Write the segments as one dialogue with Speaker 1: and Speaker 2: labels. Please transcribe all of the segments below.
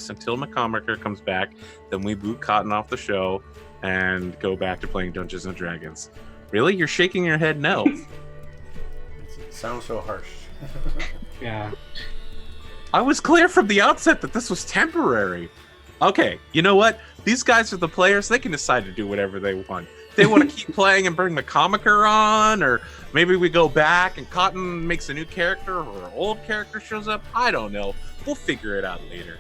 Speaker 1: this until McCommaker comes back. Then we boot Cotton off the show and go back to playing Dungeons and Dragons. Really? You're shaking your head no.
Speaker 2: It sounds so harsh.
Speaker 3: Yeah.
Speaker 1: I was clear from the outset that this was temporary. Okay, you know what? These guys are the players. They can decide to do whatever they want. They want to keep playing and bring the comicer on, or maybe we go back and Cotton makes a new character or an old character shows up. I don't know. We'll figure it out later.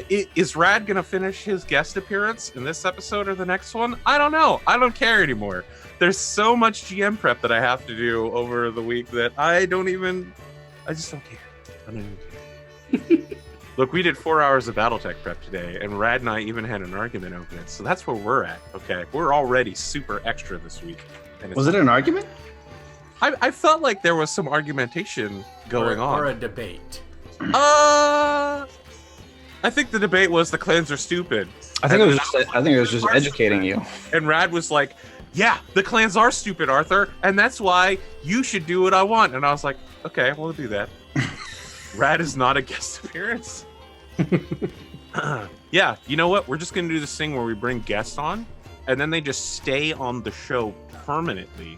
Speaker 1: Is Rad going to finish his guest appearance in this episode or the next one? I don't know. I don't care anymore. There's so much GM prep that I have to do over the week that I just don't care. I don't even care. Look, we did 4 hours of Battletech prep today, and Rad and I even had an argument over it. So that's where we're at, okay? We're already super extra this week. And
Speaker 4: Was it an argument?
Speaker 1: I felt like there was some argumentation going on.
Speaker 2: Or a debate.
Speaker 1: I think the debate was the clans are stupid.
Speaker 4: I think it was just educating you.
Speaker 1: And Rad was like, yeah, the clans are stupid, Arthur, and that's why you should do what I want. And I was like, okay, we'll do that. Rad is not a guest appearance. Yeah, you know what? We're just going to do this thing where we bring guests on, and then they just stay on the show permanently.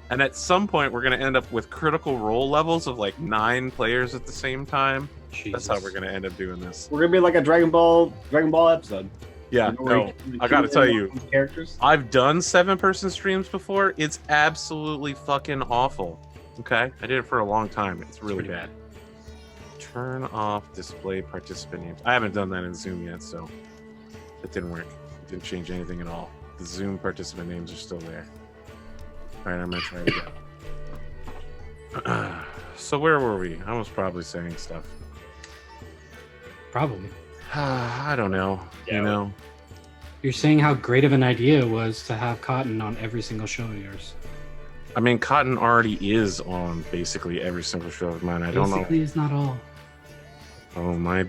Speaker 1: And at some point, we're going to end up with critical role levels of like 9 players at the same time.
Speaker 3: Jesus.
Speaker 1: That's how we're going to end up doing this.
Speaker 5: We're gonna be like a Dragon Ball episode.
Speaker 1: Yeah,
Speaker 5: You know, where
Speaker 1: no,
Speaker 5: you
Speaker 1: I gotta
Speaker 5: choose
Speaker 1: tell you,
Speaker 5: characters.
Speaker 1: I've done 7-person streams before. It's absolutely fucking awful. Okay? I did it for a long time. It's really bad. Turn off display participant names. I haven't done that in Zoom yet, so it didn't work. It didn't change anything at all. The Zoom participant names are still there. Alright, I'm gonna try it again. So where were we? I was probably saying stuff.
Speaker 3: Probably.
Speaker 1: I don't know.
Speaker 5: Yeah.
Speaker 1: You know?
Speaker 3: You're saying how great of an idea it was to have Cotton on every single show of yours.
Speaker 1: I mean, Cotton already is on basically every single show of mine. I don't know.
Speaker 3: Basically, it's not all.
Speaker 1: Oh my!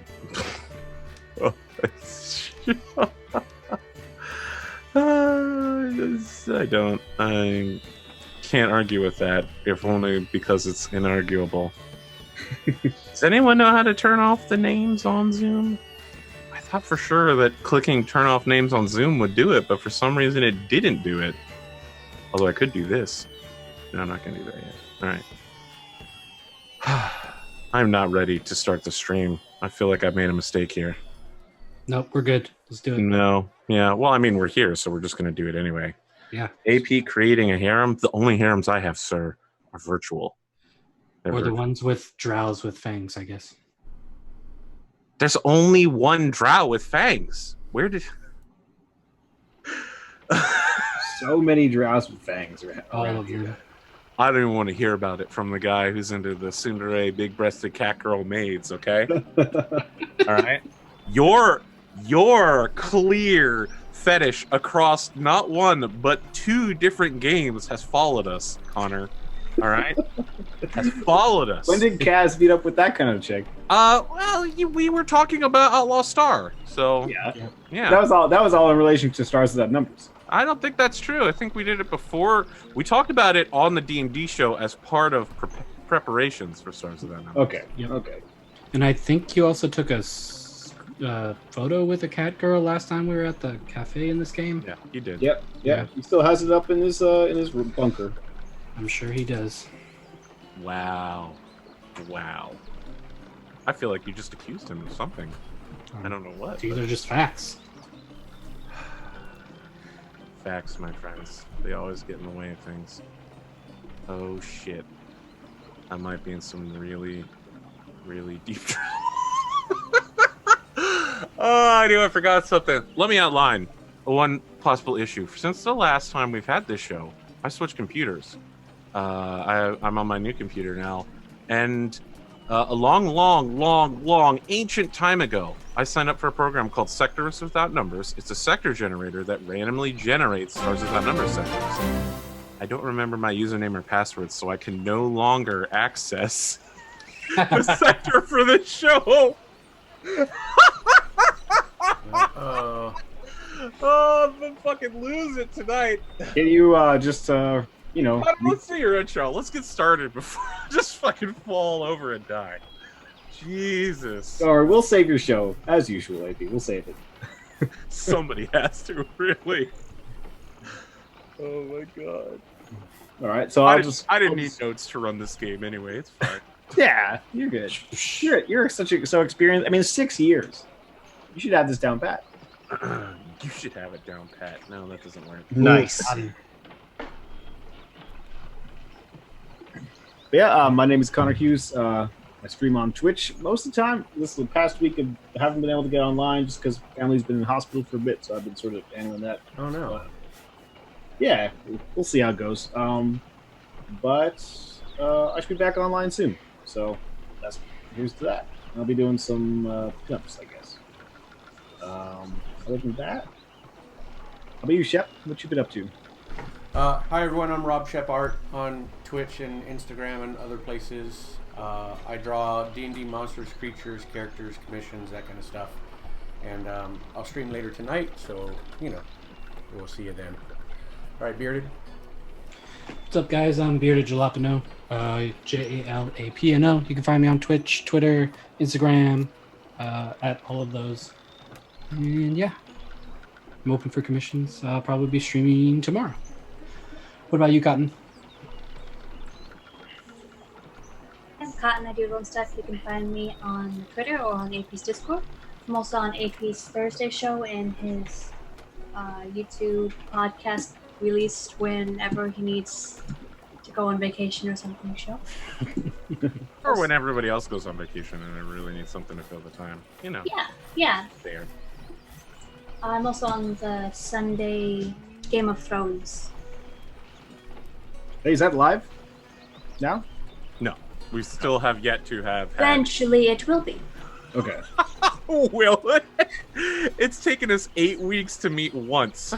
Speaker 1: I don't. I can't argue with that. If only because it's inarguable. Does anyone know how to turn off the names on Zoom? I thought for sure that clicking turn off names on Zoom would do it, but for some reason it didn't do it. Although I could do this. No, I'm not going to do that yet. All right. I'm not ready to start the stream. I feel like I've made a mistake here.
Speaker 3: Nope, we're good. Let's do it.
Speaker 1: No. Yeah. Well, I mean, we're here, so we're just going to do it anyway.
Speaker 3: Yeah.
Speaker 1: AP creating a harem. The only harems I have, sir, are virtual. They're
Speaker 3: Or the
Speaker 1: virtual.
Speaker 3: ones with drows with fangs, I guess.
Speaker 1: There's only one drow with fangs. Where did...
Speaker 5: So many drows with fangs around.
Speaker 3: All of them.
Speaker 1: I don't even want to hear about it from the guy who's into the tsundere big-breasted cat girl maids, okay? All right? Your clear fetish across not one, but 2 different games has followed us, Connor. All right? Has followed us.
Speaker 5: When did Kaz meet up with that kind of chick?
Speaker 1: Well, we were talking about Outlaw Star, so...
Speaker 5: Yeah.
Speaker 1: Yeah.
Speaker 5: That was all in relation to Stars Without Numbers.
Speaker 1: I don't think that's true. I think we did it before. We talked about it on the DnD show as part of preparations for Stars Without Numbers.
Speaker 5: Okay.
Speaker 3: Yep.
Speaker 5: Okay.
Speaker 3: And I think you also took a photo with a cat girl last time we were at the cafe in this game.
Speaker 1: Yeah, you did.
Speaker 5: Yep. Yeah.
Speaker 3: Yeah.
Speaker 5: He still has it up in his bunker.
Speaker 3: I'm sure he does.
Speaker 1: Wow. I feel like you just accused him of something. I don't know what.
Speaker 3: These are just facts.
Speaker 1: Facts, my friends. They always get in the way of things. Oh shit. I might be in some really, really deep trouble. Oh, I knew I forgot something. Let me outline one possible issue. Since the last time we've had this show, I switched computers. I'm on my new computer now. And a long, ancient time ago, I signed up for a program called Sectors Without Numbers. It's a sector generator that randomly generates Stars Without Numbers sectors. I don't remember my username or password, so I can no longer access the sector for the show.
Speaker 2: Oh,
Speaker 1: I'm gonna fucking lose it tonight.
Speaker 5: Can you let's
Speaker 1: Let's see your intro. Let's get started before I just fucking fall over and die. Jesus.
Speaker 5: Or we'll save your show as usual, AP. We'll save it.
Speaker 1: Somebody has to, really. Oh my god.
Speaker 5: All right, so
Speaker 1: I
Speaker 5: I'll
Speaker 1: didn't,
Speaker 5: just.
Speaker 1: I didn't
Speaker 5: I'll
Speaker 1: need
Speaker 5: just-
Speaker 1: notes to run this game anyway. It's fine.
Speaker 5: Yeah, you're good. You're so experienced. I mean, 6 years. You should have this down pat.
Speaker 1: You should have it down pat. No, that doesn't work.
Speaker 4: Nice.
Speaker 5: But yeah, my name is Connor Hughes. I stream on Twitch most of the time. This past week, I haven't been able to get online just because family's been in hospital for a bit, so I've been sort of handling that.
Speaker 2: Oh no.
Speaker 5: Yeah, we'll see how it goes. But I should be back online soon. So here's to that. I'll be doing some pickups, I guess. Other than that, how about you, Shep? What you been up to?
Speaker 2: Hi everyone, I'm Rob Shep Art on Twitch and Instagram and other places. I draw D&D monsters, creatures, characters, commissions, that kind of stuff. And I'll stream later tonight, so, we'll see you then. Alright, Bearded?
Speaker 3: What's up, guys? I'm Bearded Jalapeno, Jalapno. You can find me on Twitch, Twitter, Instagram, at all of those. And yeah, I'm open for commissions. I'll probably be streaming tomorrow. What about you, Cotton?
Speaker 6: I'm Cotton. I do your own stuff. You can find me on Twitter or on AP's Discord. I'm also on AP's Thursday show and his YouTube podcast released whenever he needs to go on vacation or something. Show.
Speaker 1: Or when everybody else goes on vacation and I really need something to fill the time.
Speaker 6: Yeah.
Speaker 1: There.
Speaker 6: I'm also on the Sunday Game of Thrones.
Speaker 5: Hey, is that live now?
Speaker 1: No, we still have yet to have had...
Speaker 6: Eventually, it will be.
Speaker 5: Okay.
Speaker 1: Will it? It's taken us 8 weeks to meet once.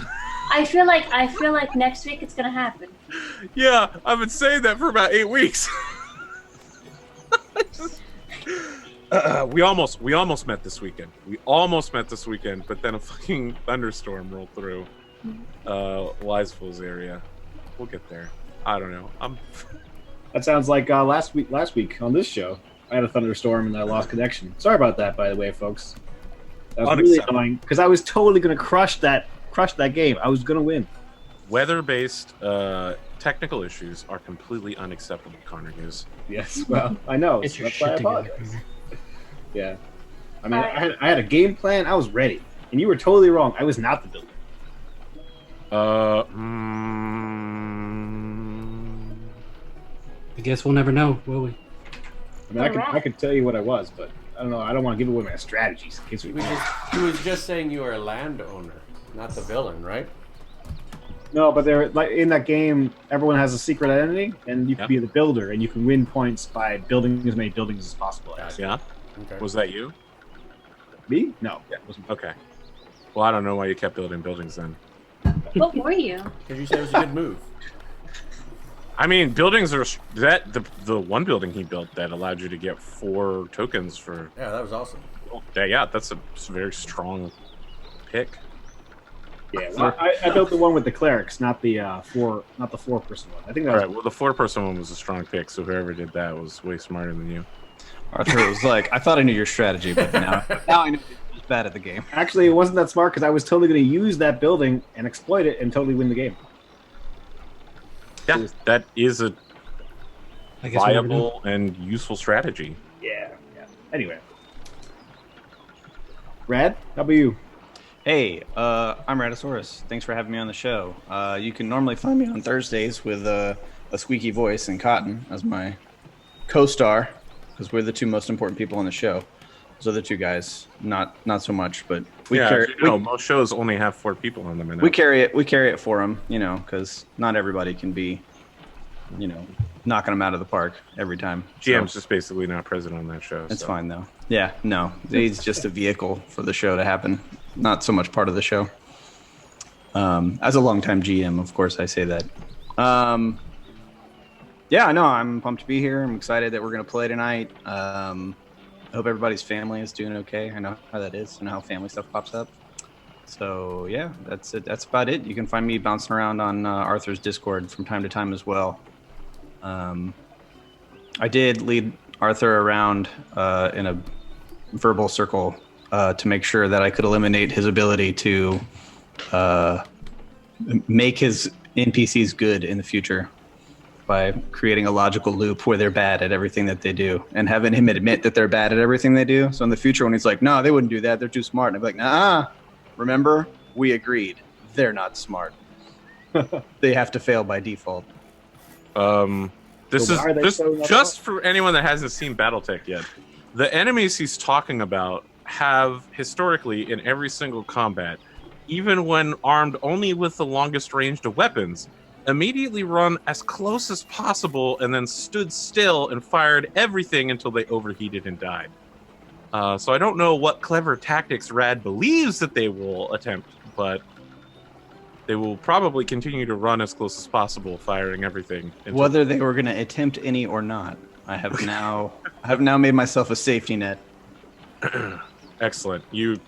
Speaker 6: I feel like next week it's gonna happen.
Speaker 1: Yeah, I've been saying that for about 8 weeks. We almost met this weekend. But then a fucking thunderstorm rolled through Weisfull's area. We'll get there. I don't know.
Speaker 5: That sounds like last week on this show. I had a thunderstorm and I lost connection. Sorry about that, by the way, folks. That was really annoying because I was totally going to crush that game. I was going to win.
Speaker 1: Weather-based technical issues are completely unacceptable, Connor Hughes.
Speaker 5: Yes, well, I know.
Speaker 3: Get
Speaker 5: So
Speaker 3: your
Speaker 5: that's why I
Speaker 3: shit together.
Speaker 5: apologize. Yeah. I mean, I had a game plan. I was ready. And you were totally wrong. I was not the builder.
Speaker 3: I guess we'll never know, will we?
Speaker 5: I mean, I could tell you what I was, but I don't know. I don't want to give away my strategies. In case we...
Speaker 2: He was just saying you were a landowner, not the villain, right?
Speaker 5: No, but they're like in that game. Everyone has a secret identity, and you can be the builder, and you can win points by building as many buildings as possible.
Speaker 1: Yeah.
Speaker 2: Okay.
Speaker 1: Was that you?
Speaker 5: Me? No. Yeah, it wasn't.
Speaker 1: Okay. Well, I don't know why you kept building buildings then.
Speaker 6: What were you?
Speaker 2: Because you said it was a good move.
Speaker 1: I mean, buildings are the one building he built that allowed you to get 4 tokens for.
Speaker 2: Yeah, that was awesome.
Speaker 1: Yeah, that's a very strong pick.
Speaker 5: Yeah, well, I built the one with the clerics, not the 4-person one. I think that
Speaker 1: All
Speaker 5: was
Speaker 1: right. Well, the 4-person one was a strong pick, so whoever did that was way smarter than you.
Speaker 4: Arthur was like, I thought I knew your strategy, but now I know you're just bad at the game.
Speaker 5: Actually, it wasn't that smart because I was totally going to use that building and exploit it and totally win the game.
Speaker 1: Yeah, that is a
Speaker 3: I guess we'll never know.
Speaker 1: viable and useful strategy.
Speaker 5: Yeah. Anyway. Rad, how about you?
Speaker 4: Hey, I'm Radasaurus. Thanks for having me on the show. You can normally find me on Thursdays with a squeaky voice and Cotton as my co-star, because we're the 2 most important people on the show. Those other 2 guys, not so much, but we carry.
Speaker 1: Most shows only have 4 people on them.
Speaker 4: We carry it for them, because not everybody can be, knocking them out of the park every time.
Speaker 1: GM's just basically not present on that show.
Speaker 4: It's fine though. Yeah, no, he's just a vehicle for the show to happen, not so much part of the show. As a longtime GM, of course, I say that. Yeah, no, I'm pumped to be here. I'm excited that we're going to play tonight. I hope everybody's family is doing okay. I know how that is. I know how family stuff pops up. So, yeah, that's it. That's about it. You can find me bouncing around on Arthur's Discord from time to time as well. I did lead Arthur around in a verbal circle to make sure that I could eliminate his ability to make his NPCs good in the future by creating a logical loop where they're bad at everything that they do and having him admit that they're bad at everything they do. So in the future, when he's like, no, they wouldn't do that. They're too smart. And I'd be like, nah, remember, we agreed. They're not smart. They have to fail by default.
Speaker 1: This
Speaker 5: So why are they
Speaker 1: is
Speaker 5: so not
Speaker 1: just for anyone that hasn't seen BattleTech yet. The enemies he's talking about have historically in every single combat, even when armed only with the longest ranged of weapons, immediately run as close as possible and then stood still and fired everything until they overheated and died. So I don't know what clever tactics Rad believes that they will attempt, but they will probably continue to run as close as possible, firing everything.
Speaker 4: Whether they were going to attempt any or not, I have now made myself a safety net.
Speaker 1: Excellent. You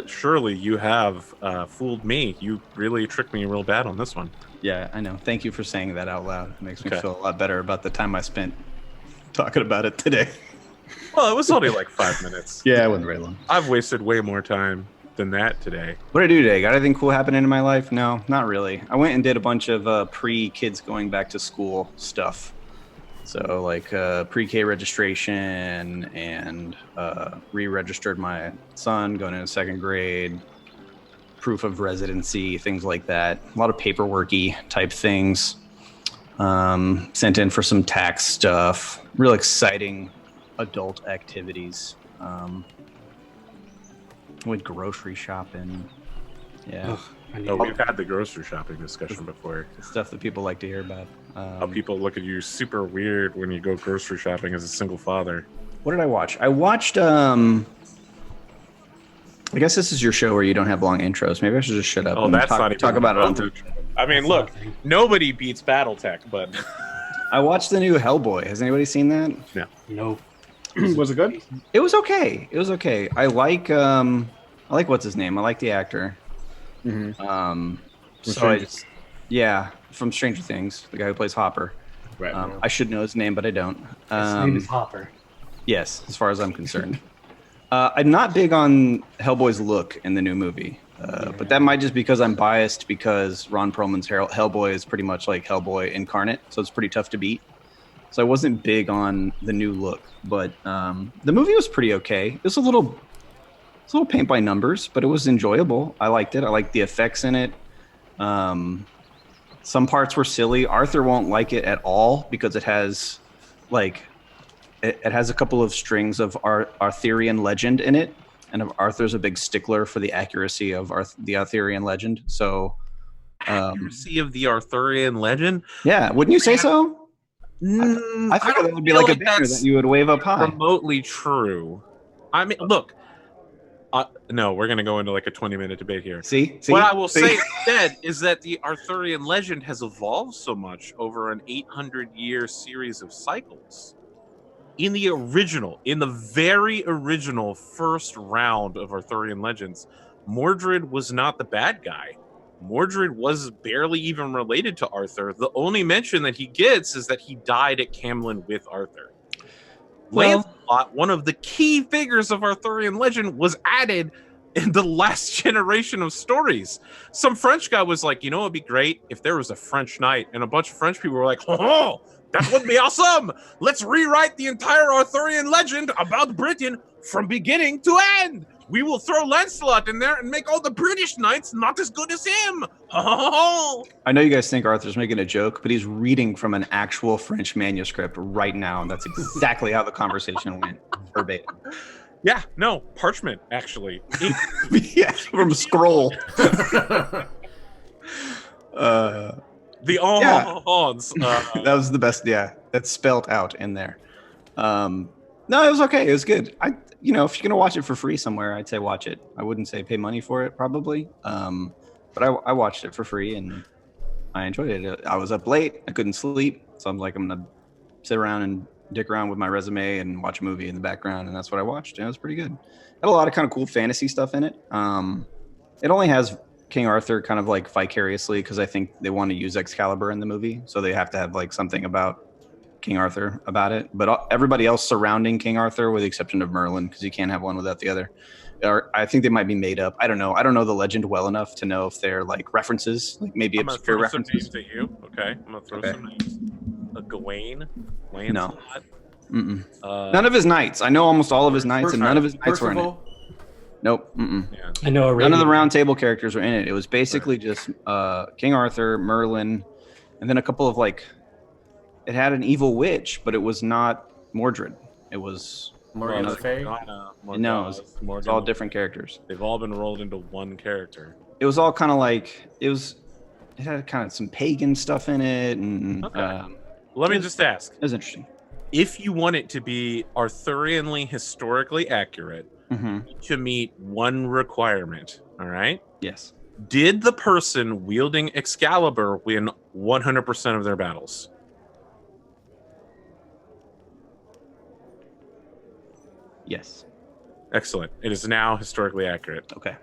Speaker 1: surely you have fooled me. You really tricked me real bad on this one.
Speaker 4: Yeah, I know. Thank you for saying that out loud. It makes me
Speaker 1: Okay.
Speaker 4: feel a lot better about the time I spent talking about it today.
Speaker 1: Well, it was only like 5 minutes.
Speaker 4: Yeah, it wasn't very long.
Speaker 1: I've wasted way more time than that today.
Speaker 4: What did I do today? Got anything cool happening in my life? No, not really. I went and did a bunch of pre-kids going back to school stuff. So like pre-K registration and re-registered my son going into 2nd grade, proof of residency, things like that. A lot of paperworky type things. Sent in for some tax stuff. Real exciting adult activities. Went grocery shopping. Yeah.
Speaker 3: Ugh, I need
Speaker 1: Oh, we've had the grocery shopping discussion before.
Speaker 4: Stuff that people like to hear about.
Speaker 1: How people look at you super weird when you go grocery shopping as a single father.
Speaker 4: What did I watch? I watched I guess this is your show where you don't have long intros. Maybe I should just shut up
Speaker 1: Oh,
Speaker 4: and
Speaker 1: that's
Speaker 4: talk,
Speaker 1: not even
Speaker 4: talk about it on
Speaker 1: Thursday. I mean, look, nobody beats BattleTech, but
Speaker 4: I watched the new Hellboy. Has anybody seen that?
Speaker 3: Nope.
Speaker 5: Was it good?
Speaker 4: It was okay. It was okay. I like what's his name? I like the actor.
Speaker 5: Mm-hmm.
Speaker 4: So I just, yeah, from Stranger Things, the guy who plays Hopper.
Speaker 5: Right.
Speaker 4: I should know his name, but I don't.
Speaker 3: His name is Hopper.
Speaker 4: Yes, as far as I'm concerned. I'm not big on Hellboy's look in the new movie, but that might just because I'm biased because Ron Perlman's Hellboy is pretty much like Hellboy incarnate, so it's pretty tough to beat. So I wasn't big on the new look, but the movie was pretty okay. It was a little paint by numbers, but it was enjoyable. I liked it. I liked the effects in it. Some parts were silly. Arthur won't like it at all because it has it has a couple of strings of Arthurian legend in it, and Arthur's a big stickler for the accuracy of the Arthurian legend. So,
Speaker 1: accuracy of the Arthurian legend.
Speaker 4: Yeah, wouldn't you say so? I thought
Speaker 1: don't
Speaker 4: that would be
Speaker 1: feel
Speaker 4: like a
Speaker 1: like
Speaker 4: banner
Speaker 1: that's
Speaker 4: that you would wave up high.
Speaker 1: remotely true. I mean, look. No, we're going to go into like a 20-minute debate here.
Speaker 4: See?
Speaker 1: What I will say instead is that the Arthurian legend has evolved so much over an 800-year series of cycles. In the very original first round of Arthurian legends, Mordred was not the bad guy. Mordred was barely even related to Arthur. The only mention that he gets is that he died at Camlin with Arthur. Lancelot, one of the key figures of Arthurian legend, was added in the last generation of stories. Some French guy was like, it'd be great if there was a French knight, and a bunch of French people were like, oh, that would be awesome. Let's rewrite the entire Arthurian legend about Britain from beginning to end. We will throw Lancelot in there and make all the British knights not as good as him.
Speaker 4: I know you guys think Arthur's making a joke, but he's reading from an actual French manuscript right now, and that's exactly how the conversation went, verbatim.
Speaker 1: Yeah, no, parchment, actually.
Speaker 4: Yeah, from a scroll.
Speaker 1: The ons.
Speaker 4: That was the best. Yeah, that's spelled out in there. No, it was okay. It was good. If you're gonna watch it for free somewhere, I'd say watch it. I wouldn't say pay money for it, probably. But I watched it for free and I enjoyed it. I was up late. I couldn't sleep, so I'm like, I'm gonna sit around and dick around with my resume and watch a movie in the background, and that's what I watched. And it was pretty good. Had a lot of kind of cool fantasy stuff in it. It only has King Arthur kind of like vicariously because I think they want to use Excalibur in the movie, so they have to have like something about King Arthur about it, but everybody else surrounding King Arthur, with the exception of Merlin, because you can't have one without the other, I think they might be made up. I don't know. I don't know the legend well enough to know if they're like references, like maybe
Speaker 1: I'm gonna
Speaker 4: obscure
Speaker 1: throw some
Speaker 4: references.
Speaker 1: names at you. Okay, I'm gonna throw some names. A Gawain, Lancelot.
Speaker 4: None of his knights. I know almost all of his knights, and none of his knights were in it.
Speaker 2: Percival?
Speaker 4: Nope.
Speaker 1: Yeah.
Speaker 3: I know
Speaker 4: None of the
Speaker 3: Arabian.
Speaker 4: round table characters were in it. It was basically just King Arthur, Merlin, and then a couple of like. It had an evil witch, but it was not Mordred. It was
Speaker 2: Morgan Le Fay?
Speaker 4: no. It's all different characters.
Speaker 1: They've all been rolled into one character.
Speaker 4: It was all kind of like it had kind of some pagan stuff in it, and
Speaker 1: Okay. Let me just ask.
Speaker 4: it was interesting.
Speaker 1: If you want it to be Arthurianly historically accurate, to meet one requirement, all right?
Speaker 4: Yes.
Speaker 1: Did the person wielding Excalibur win 100% of their battles?
Speaker 4: Yes.
Speaker 1: Excellent. It is now historically accurate.
Speaker 4: Okay.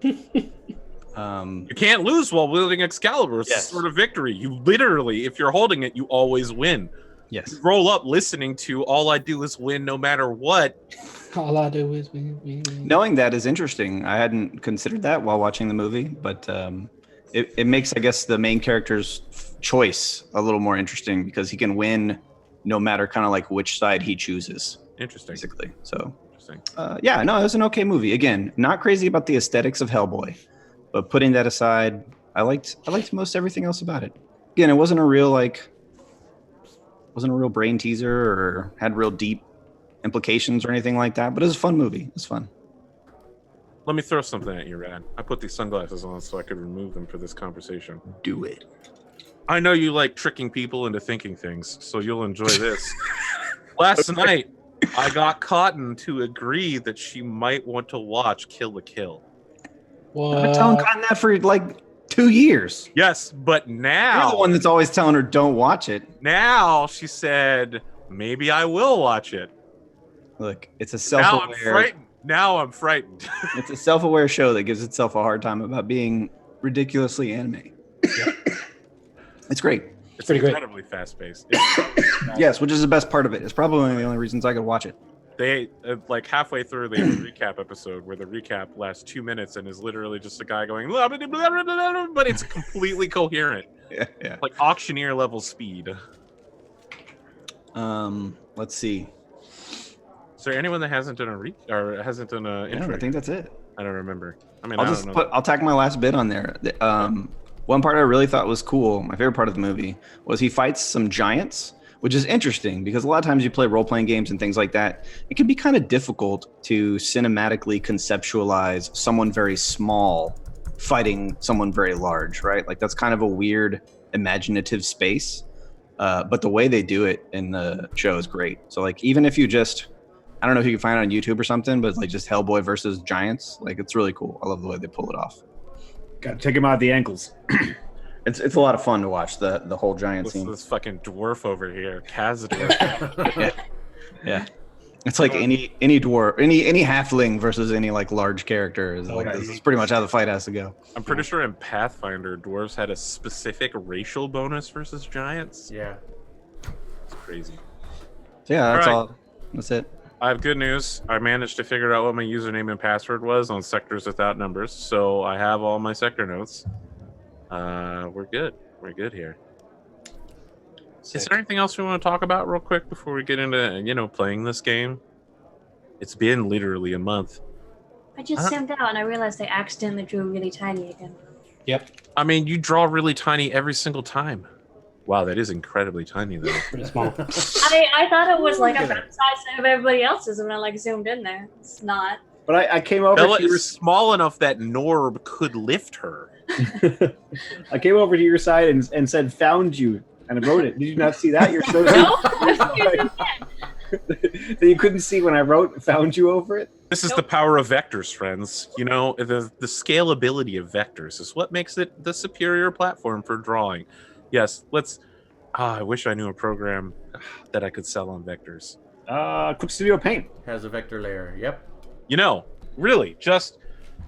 Speaker 1: You can't lose while wielding Excalibur. It's
Speaker 4: Yes.
Speaker 1: a sort of victory. You literally, if you're holding it, you always win.
Speaker 4: Yes.
Speaker 1: You roll up listening to All I Do Is Win no matter what.
Speaker 3: All I do is win.
Speaker 4: Knowing that is interesting. I hadn't considered that while watching the movie, but it makes, I guess, the main character's choice a little more interesting because he can win no matter kind of like which side he chooses,
Speaker 1: Interesting.
Speaker 4: basically. So,
Speaker 1: Interesting.
Speaker 4: yeah, no, it was an okay movie. Again, not crazy about the aesthetics of Hellboy, but putting that aside, I liked most everything else about it. Again, it wasn't a real brain teaser or had real deep implications or anything like that, but it was a fun movie. It was fun.
Speaker 1: Let me throw something at you, Rad. I put these sunglasses on so I could remove them for this conversation.
Speaker 4: Do it.
Speaker 1: I know you like tricking people into thinking things, so you'll enjoy this. Last night, I got Cotton to agree that she might want to watch Kill the Kill.
Speaker 4: I've been telling Cotton that for like 2 years.
Speaker 1: Yes, but
Speaker 4: You're
Speaker 1: now,
Speaker 4: the one that's always telling her don't watch it.
Speaker 1: now she said, maybe I will watch it.
Speaker 4: Look, it's a
Speaker 1: Now I'm
Speaker 4: self-aware.
Speaker 1: frightened. Now I'm frightened.
Speaker 4: It's a self-aware show that gives itself a hard time about being ridiculously anime. It's great.
Speaker 1: It's
Speaker 3: pretty great.
Speaker 1: incredibly fast-paced.
Speaker 4: Yes, which is the best part of it. It's probably one of the only reasons I could watch it.
Speaker 1: They like halfway through they have a recap episode where the recap lasts 2 minutes and is literally just a guy going blah, blah, blah, blah, blah, blah, but it's completely coherent,
Speaker 4: Yeah.
Speaker 1: like auctioneer level speed.
Speaker 4: Let's see.
Speaker 1: Is there anyone that hasn't done hasn't done a
Speaker 4: Yeah,
Speaker 1: intro?
Speaker 4: I think that's it.
Speaker 1: I don't remember. I mean,
Speaker 4: I'll
Speaker 1: I
Speaker 4: just
Speaker 1: don't know.
Speaker 4: I'll tack my last bit on there. One part I really thought was cool, my favorite part of the movie, was he fights some giants, which is interesting because a lot of times you play role-playing games and things like that, it can be kind of difficult to cinematically conceptualize someone very small fighting someone very large, right? Like that's kind of a weird imaginative space. But the way they do it in the show is great. So like even if you just, I don't know if you can find it on YouTube or something, but it's like just Hellboy versus giants, like it's really cool. I love the way they pull it off.
Speaker 5: Got to take him out of the ankles.
Speaker 4: It's a lot of fun to watch the whole giant scene.
Speaker 1: This fucking dwarf over here, Kazador.
Speaker 4: Yeah, it's like any dwarf, any halfling versus any like large character is like this is pretty much how the fight has to go.
Speaker 1: I'm pretty sure in Pathfinder, dwarves had a specific racial bonus versus giants.
Speaker 2: Yeah.
Speaker 1: It's crazy.
Speaker 4: So yeah, that's
Speaker 1: All right.
Speaker 4: all. That's it.
Speaker 1: I have good news. I managed to figure out what my username and password was on Sectors Without Numbers, so I have all my sector notes. We're good. We're good here. Is there anything else we want to talk about real quick before we get into, playing this game? It's been literally a month.
Speaker 6: I just zoomed out and I realized I accidentally drew really tiny again.
Speaker 3: Yep,
Speaker 1: I mean, you draw really tiny every single time. Wow, that is incredibly tiny, though.
Speaker 3: pretty small.
Speaker 6: I thought it was like a size of everybody else's when I zoomed in there. It's not.
Speaker 5: But I came over
Speaker 1: Bella
Speaker 5: to your,
Speaker 1: is small enough that Norb could lift her.
Speaker 5: I came over to your side and said found you and I wrote it. Did you not see that? You're so
Speaker 6: No?
Speaker 5: that you couldn't see when I wrote found you over it.
Speaker 1: This is the power of vectors, friends. The scalability of vectors is what makes it the superior platform for drawing. Yes, I wish I knew a program that I could sell on vectors.
Speaker 5: Quick Studio Paint.
Speaker 2: Has a vector layer. Yep.
Speaker 1: Really,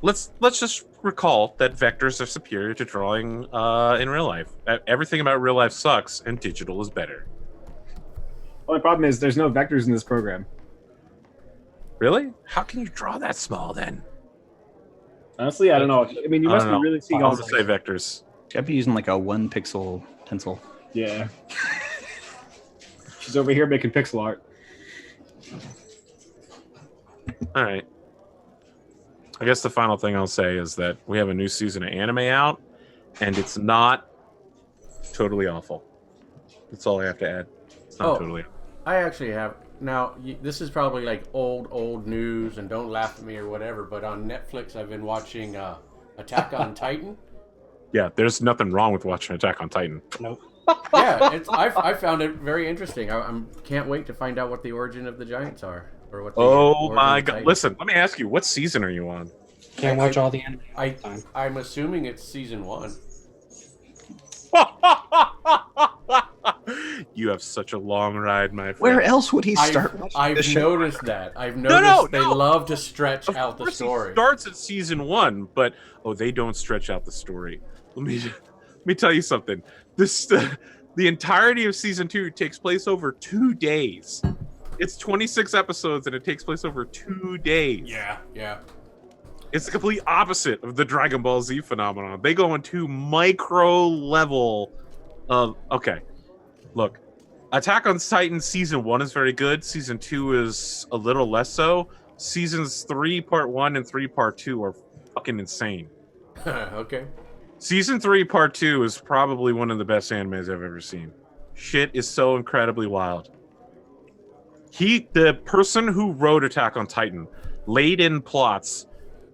Speaker 1: let's just recall that vectors are superior to drawing in real life. Everything about real life sucks, and digital is better.
Speaker 5: Only problem is there's no vectors in this program.
Speaker 1: Really? How can you draw that small then?
Speaker 5: Honestly, I don't know. I mean, you
Speaker 1: I
Speaker 5: must
Speaker 1: don't
Speaker 5: be
Speaker 1: know.
Speaker 5: really seeing
Speaker 1: I'll
Speaker 5: all
Speaker 1: just
Speaker 5: the
Speaker 1: say vectors.
Speaker 4: I'd be using like a 1 pixel pencil.
Speaker 5: Yeah. She's over here making pixel art.
Speaker 1: All right. I guess the final thing I'll say is that we have a new season of anime out, and it's not totally awful. That's all I have to add. It's not totally.
Speaker 2: I actually have. Now, this is probably like old news, and don't laugh at me or whatever, but on Netflix, I've been watching Attack on Titan.
Speaker 1: Yeah, there's nothing wrong with watching Attack on Titan.
Speaker 3: Nope.
Speaker 2: Yeah, I found it very interesting. I can't wait to find out what the origin of the giants are. Or what the
Speaker 1: Oh
Speaker 2: origin
Speaker 1: my
Speaker 2: of
Speaker 1: god.
Speaker 2: Titans.
Speaker 1: Listen, let me ask you, what season are you on?
Speaker 3: Can't watch all the anime.
Speaker 2: I'm assuming it's season 1.
Speaker 1: You have such a long ride, my friend.
Speaker 4: Where else would he start?
Speaker 2: I've noticed that. I've noticed they love to stretch
Speaker 1: Of
Speaker 2: out the
Speaker 1: course
Speaker 2: story.
Speaker 1: It starts at season 1, but they don't stretch out the story. Let me tell you something. The entirety of season 2 takes place over 2 days. It's 26 episodes and it takes place over 2 days.
Speaker 2: Yeah.
Speaker 1: It's the complete opposite of the Dragon Ball Z phenomenon. They go into micro level of okay. Look, Attack on Titan season 1 is very good. Season 2 is a little less so. Seasons 3 part 1 and 3 part 2 are fucking insane.
Speaker 2: Okay.
Speaker 1: Season 3 part 2 is probably one of the best animes I've ever seen. Shit is so incredibly wild. The person who wrote Attack on Titan laid in plots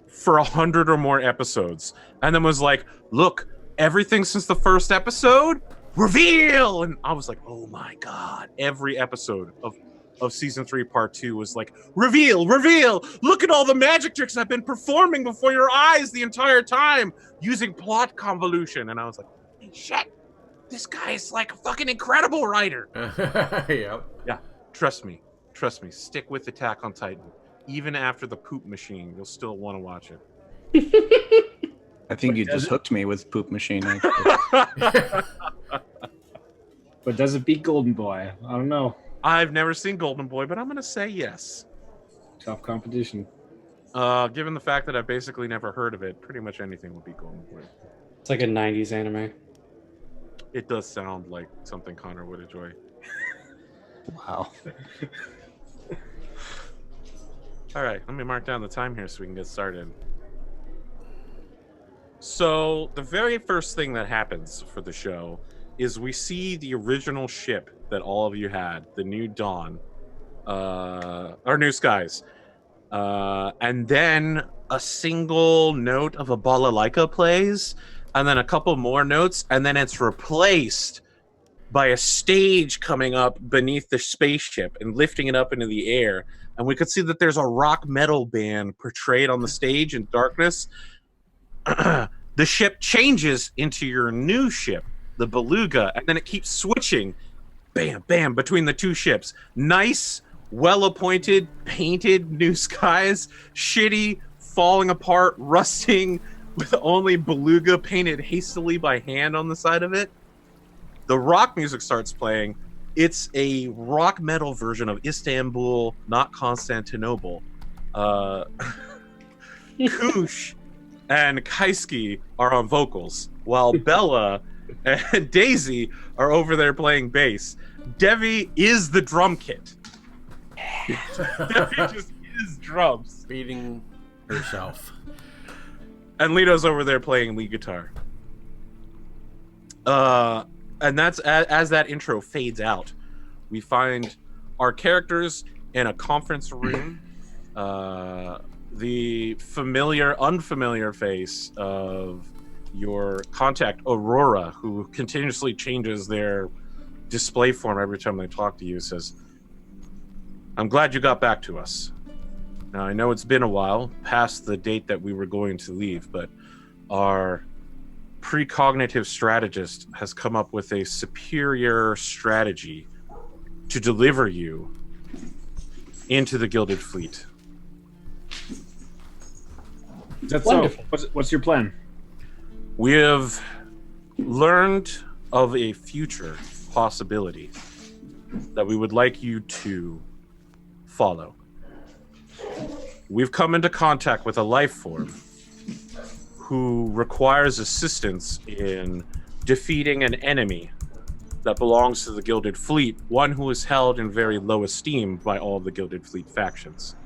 Speaker 1: for 100 or more episodes and then was like, look, everything since the first episode, reveal! And I was like, oh my god. Every episode of season 3 part 2 was like, reveal! Look at all the magic tricks I've been performing before your eyes the entire time using plot convolution. And I was like, hey, shit, this guy is like a fucking incredible writer.
Speaker 2: Yep.
Speaker 1: Yeah, trust me, stick with Attack on Titan. Even after the poop machine, you'll still want to watch it.
Speaker 4: I think you just hooked me with Poop Machine. Actually.
Speaker 5: But does it beat Golden Boy? I don't know.
Speaker 1: I've never seen Golden Boy, but I'm going to say yes.
Speaker 5: Tough competition.
Speaker 1: Given the fact that I've basically never heard of it, pretty much anything will beat Golden Boy.
Speaker 3: It's like a 90s anime.
Speaker 1: It does sound like something Connor would enjoy.
Speaker 4: Wow.
Speaker 1: All right, let me mark down the time here so we can get started. So the very first thing that happens for the show is we see the original ship that all of you had, the New Dawn, or New Skies, and then a single note of a balalaika plays, and then a couple more notes, and then it's replaced by a stage coming up beneath the spaceship and lifting it up into the air. And we could see that there's a rock metal band portrayed on the stage in darkness. The ship changes into your new ship, the Beluga, and then it keeps switching, bam, bam, between the two ships. Nice, well-appointed, painted New Skies, shitty, falling apart, rusting, with only Beluga painted hastily by hand on the side of it. The rock music starts playing. It's a rock metal version of Istanbul, not Constantinople. Kush and Kaisuke are on vocals, while Bella and Daisy are over there playing bass. Devi is the drum kit. Devi just is drums.
Speaker 2: Beating herself.
Speaker 1: And Lito's over there playing lead guitar. And that's as that intro fades out, we find our characters in a conference room. The unfamiliar face of your contact, Aurora, who continuously changes their display form every time they talk to you, says, I'm glad you got back to us. Now, I know it's been a while, past the date that we were going to leave, but our precognitive strategist has come up with a superior strategy to deliver you into the Gilded Fleet.
Speaker 5: That's
Speaker 3: Wonderful.
Speaker 5: so. What's your plan?
Speaker 1: We have learned of a future possibility that we would like you to follow. We've come into contact with a life form who requires assistance in defeating an enemy that belongs to the Gilded Fleet, one who is held in very low esteem by all the Gilded Fleet factions.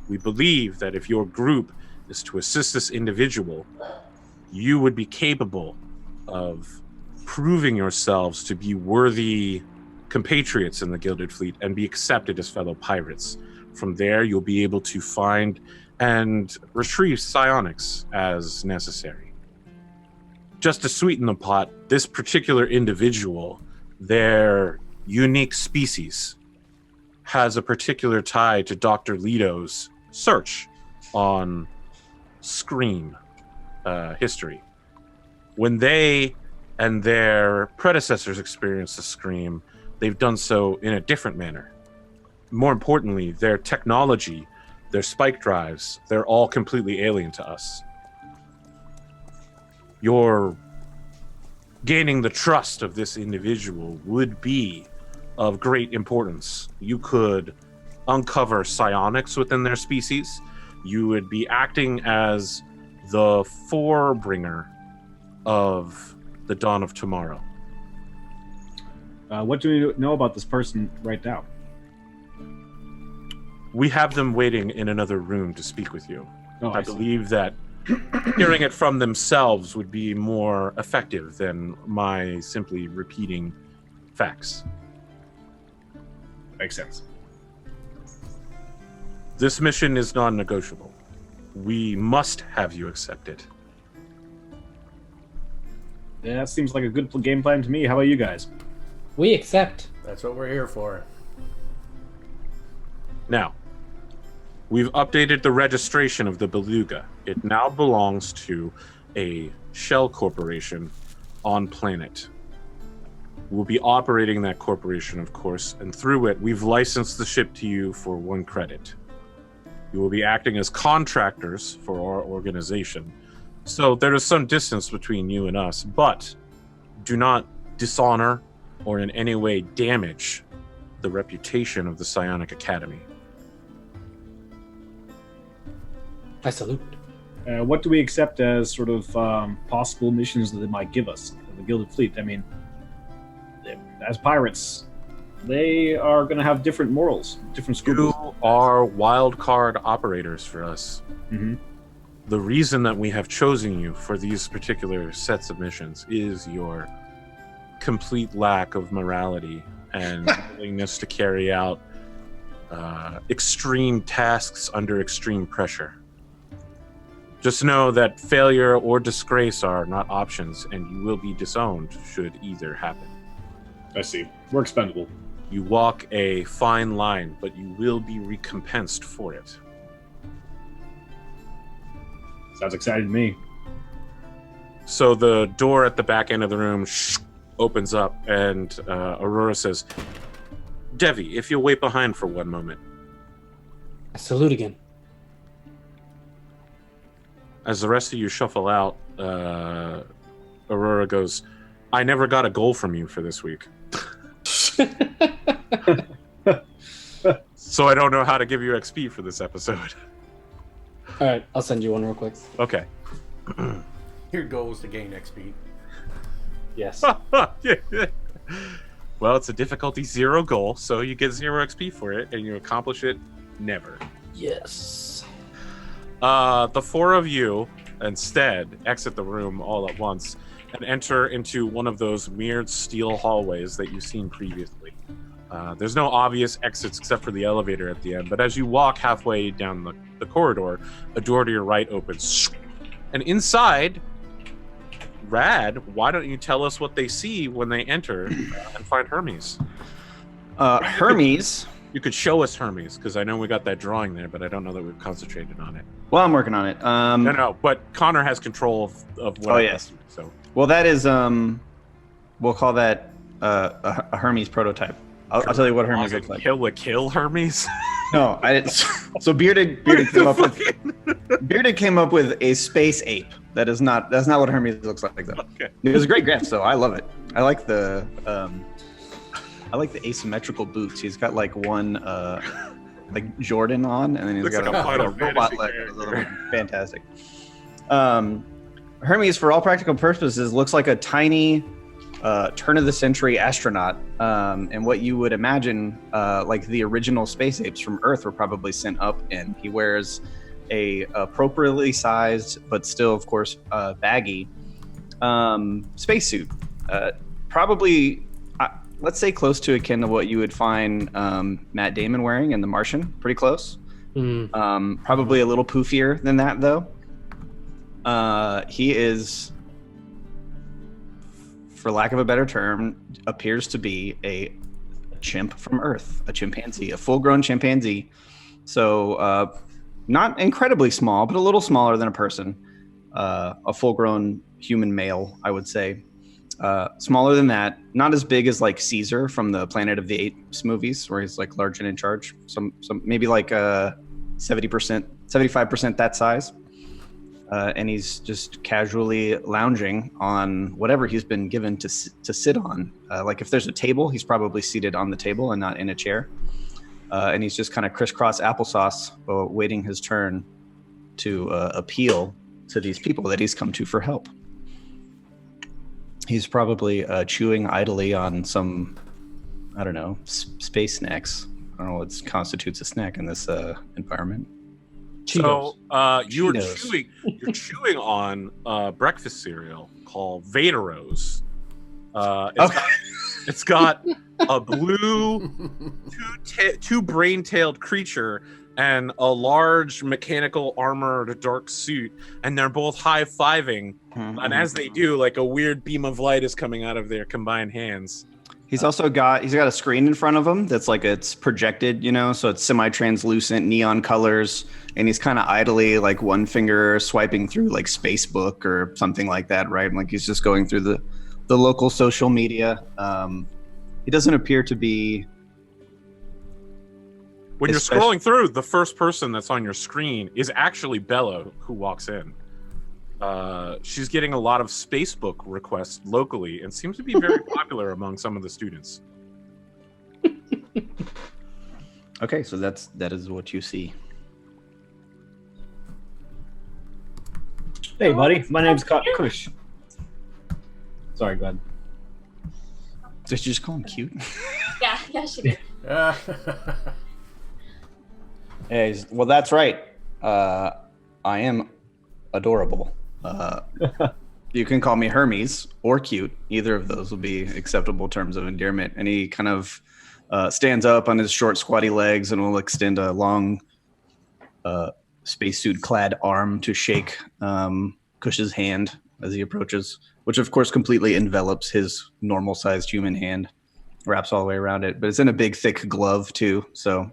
Speaker 1: We believe that if your group is to assist this individual, you would be capable of proving yourselves to be worthy compatriots in the Gilded Fleet and be accepted as fellow pirates. From there, you'll be able to find and retrieve psionics as necessary. Just to sweeten the pot, this particular individual, their unique species, has a particular tie to Dr. Leto's search on Scream history. When they and their predecessors experienced the Scream, they've done so in a different manner. More importantly, their technology, their spike drives, they're all completely alien to us. Your gaining the trust of this individual would be of great importance. You could uncover psionics within their species. You would be acting as the forebringer of the dawn of tomorrow.
Speaker 5: What do we know about this person right now?
Speaker 1: We have them waiting in another room to speak with you.
Speaker 5: Oh,
Speaker 1: I
Speaker 5: see.
Speaker 1: believe that hearing it from themselves would be more effective than my simply repeating facts.
Speaker 5: Makes sense.
Speaker 1: This mission is non-negotiable. We must have you accept it.
Speaker 5: Yeah, that seems like a good game plan to me. How about you guys?
Speaker 3: We accept.
Speaker 2: That's what we're here for.
Speaker 1: Now, we've updated the registration of the Beluga. It now belongs to a shell corporation on planet. We'll be operating that corporation, of course, and through it, we've licensed the ship to you for 1 credit. You will be acting as contractors for our organization. So there is some distance between you and us, but do not dishonor or in any way damage the reputation of the Psionic Academy.
Speaker 3: I salute.
Speaker 5: What do we accept as sort of possible missions that they might give us, the Gilded Fleet? I mean, as pirates, they are going to have different morals, different scruples.
Speaker 1: You are wild card operators for us.
Speaker 5: Mm-hmm.
Speaker 1: The reason that we have chosen you for these particular sets of missions is your complete lack of morality and willingness to carry out extreme tasks under extreme pressure. Just know that failure or disgrace are not options, and you will be disowned should either happen.
Speaker 5: I see. We're expendable.
Speaker 1: You walk a fine line, but you will be recompensed for it.
Speaker 5: Sounds exciting to me.
Speaker 1: So the door at the back end of the room opens up, and Aurora says, Devi, if you'll wait behind for one moment.
Speaker 3: I salute again.
Speaker 1: As the rest of you shuffle out, Aurora goes, I never got a goal from you for this week. So I don't know how to give you XP for this episode.
Speaker 3: All right, I'll send you one real quick.
Speaker 1: Okay.
Speaker 2: Your goal is to gain XP.
Speaker 3: Yes.
Speaker 1: Well, it's a difficulty 0 goal, so you get 0 XP for it, and you accomplish it never.
Speaker 3: Yes.
Speaker 1: The 4 of you instead exit the room all at once and enter into one of those mirrored steel hallways that you've seen previously. There's no obvious exits except for the elevator at the end, but as you walk halfway down the corridor, a door to your right opens. And inside, Rad, why don't you tell us what they see when they enter and find Hermes?
Speaker 4: Hermes?
Speaker 1: You could show us Hermes, because I know we got that drawing there, but I don't know that we've concentrated on it.
Speaker 4: Well, I'm working on it.
Speaker 1: No, but Connor has control of what I
Speaker 4: yes.
Speaker 1: see, so.
Speaker 4: Well, that is, we'll call that a Hermes prototype. I'll tell you what Hermes looks like.
Speaker 1: Kill Hermes?
Speaker 4: No, I didn't. So Bearded came up with a space ape. That's not what Hermes looks like though.
Speaker 1: Okay.
Speaker 4: It was a great graph, though. I love it. I like the I like the asymmetrical boots. He's got like one like Jordan on, and then he's
Speaker 1: Looks
Speaker 4: got
Speaker 1: like a Final
Speaker 4: robot
Speaker 1: Fantasy
Speaker 4: leg on his other
Speaker 1: character.
Speaker 4: one. Fantastic. Hermes, for all practical purposes, looks like a tiny turn-of-the-century astronaut, and what you would imagine like the original space apes from Earth were probably sent up in. He wears a appropriately sized, but still, of course, baggy spacesuit. Probably, let's say close to akin to what you would find Matt Damon wearing in The Martian. Pretty close. Probably a little poofier than that, though. He is, for lack of a better term, appears to be a chimp from Earth, a chimpanzee, a full-grown chimpanzee. So not incredibly small, but a little smaller than a person. A full-grown human male, I would say. Smaller than that, not as big as like Caesar from the Planet of the Apes movies, where he's like large and in charge. Some maybe like 70%, 75% that size. And he's just casually lounging on whatever he's been given to sit on. Like if there's a table, he's probably seated on the table and not in a chair. And he's just kind of crisscross applesauce, waiting his turn to appeal to these people that he's come to for help. He's probably chewing idly on some, I don't know, space snacks. I don't know what constitutes a snack in this environment.
Speaker 1: So you're
Speaker 4: Cheetos.
Speaker 1: chewing on breakfast cereal called Vaderos. It's got a blue two brain-tailed creature and a large mechanical armored dark suit, and they're both high-fiving. And as they do, like a weird beam of light is coming out of their combined hands.
Speaker 4: He's also got a screen in front of him that's like it's projected, so it's semi-translucent neon colors, and he's kind of idly like one finger swiping through like Facebook or something like that, right? Like he's just going through the local social media. He doesn't appear to be.
Speaker 1: When you're scrolling through, the first person that's on your screen is actually Bella, who walks in. She's getting a lot of Spacebook requests locally and seems to be very popular among some of the students.
Speaker 4: Okay, so that is what you see.
Speaker 5: Hey, buddy. My name's Kush. Sorry, go ahead.
Speaker 4: Did you just call him cute?
Speaker 6: Yeah, she did.
Speaker 4: Hey, well, that's right. I am adorable. You can call me Hermes or cute. Either of those will be acceptable terms of endearment. And he kind of stands up on his short, squatty legs and will extend a long spacesuit-clad arm to shake Kush's hand as he approaches, which of course completely envelops his normal-sized human hand, wraps all the way around it. But it's in a big, thick glove too. So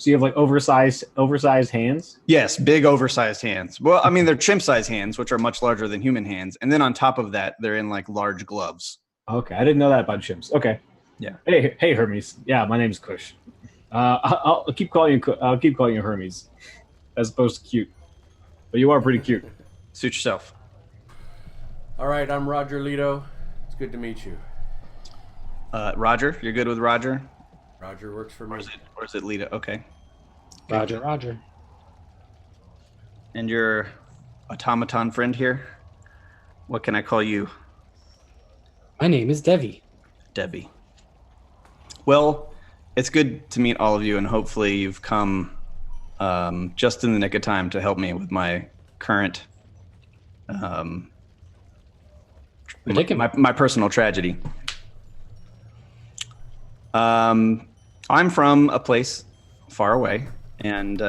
Speaker 5: you have like oversized hands?
Speaker 4: Yes, big oversized hands. Well, I mean, they're chimp-sized hands, which are much larger than human hands. And then on top of that, they're in like large gloves.
Speaker 5: Okay, I didn't know that about chimps. Okay.
Speaker 4: Yeah.
Speaker 5: Hey, Hermes. Yeah, my name's Kush. I'll keep calling you Hermes, as opposed to cute. But you are pretty cute.
Speaker 4: Suit yourself.
Speaker 2: All right, I'm Roger Leto. It's good to meet you.
Speaker 4: Roger, you're good with Roger?
Speaker 2: Roger works for me.
Speaker 4: Or is it Leto? Okay.
Speaker 3: Roger.
Speaker 4: And your automaton friend here? What can I call you?
Speaker 3: My name is Devi.
Speaker 4: Debbie. Well, it's good to meet all of you, and hopefully you've come just in the nick of time to help me with my current my personal tragedy. I'm from a place far away, and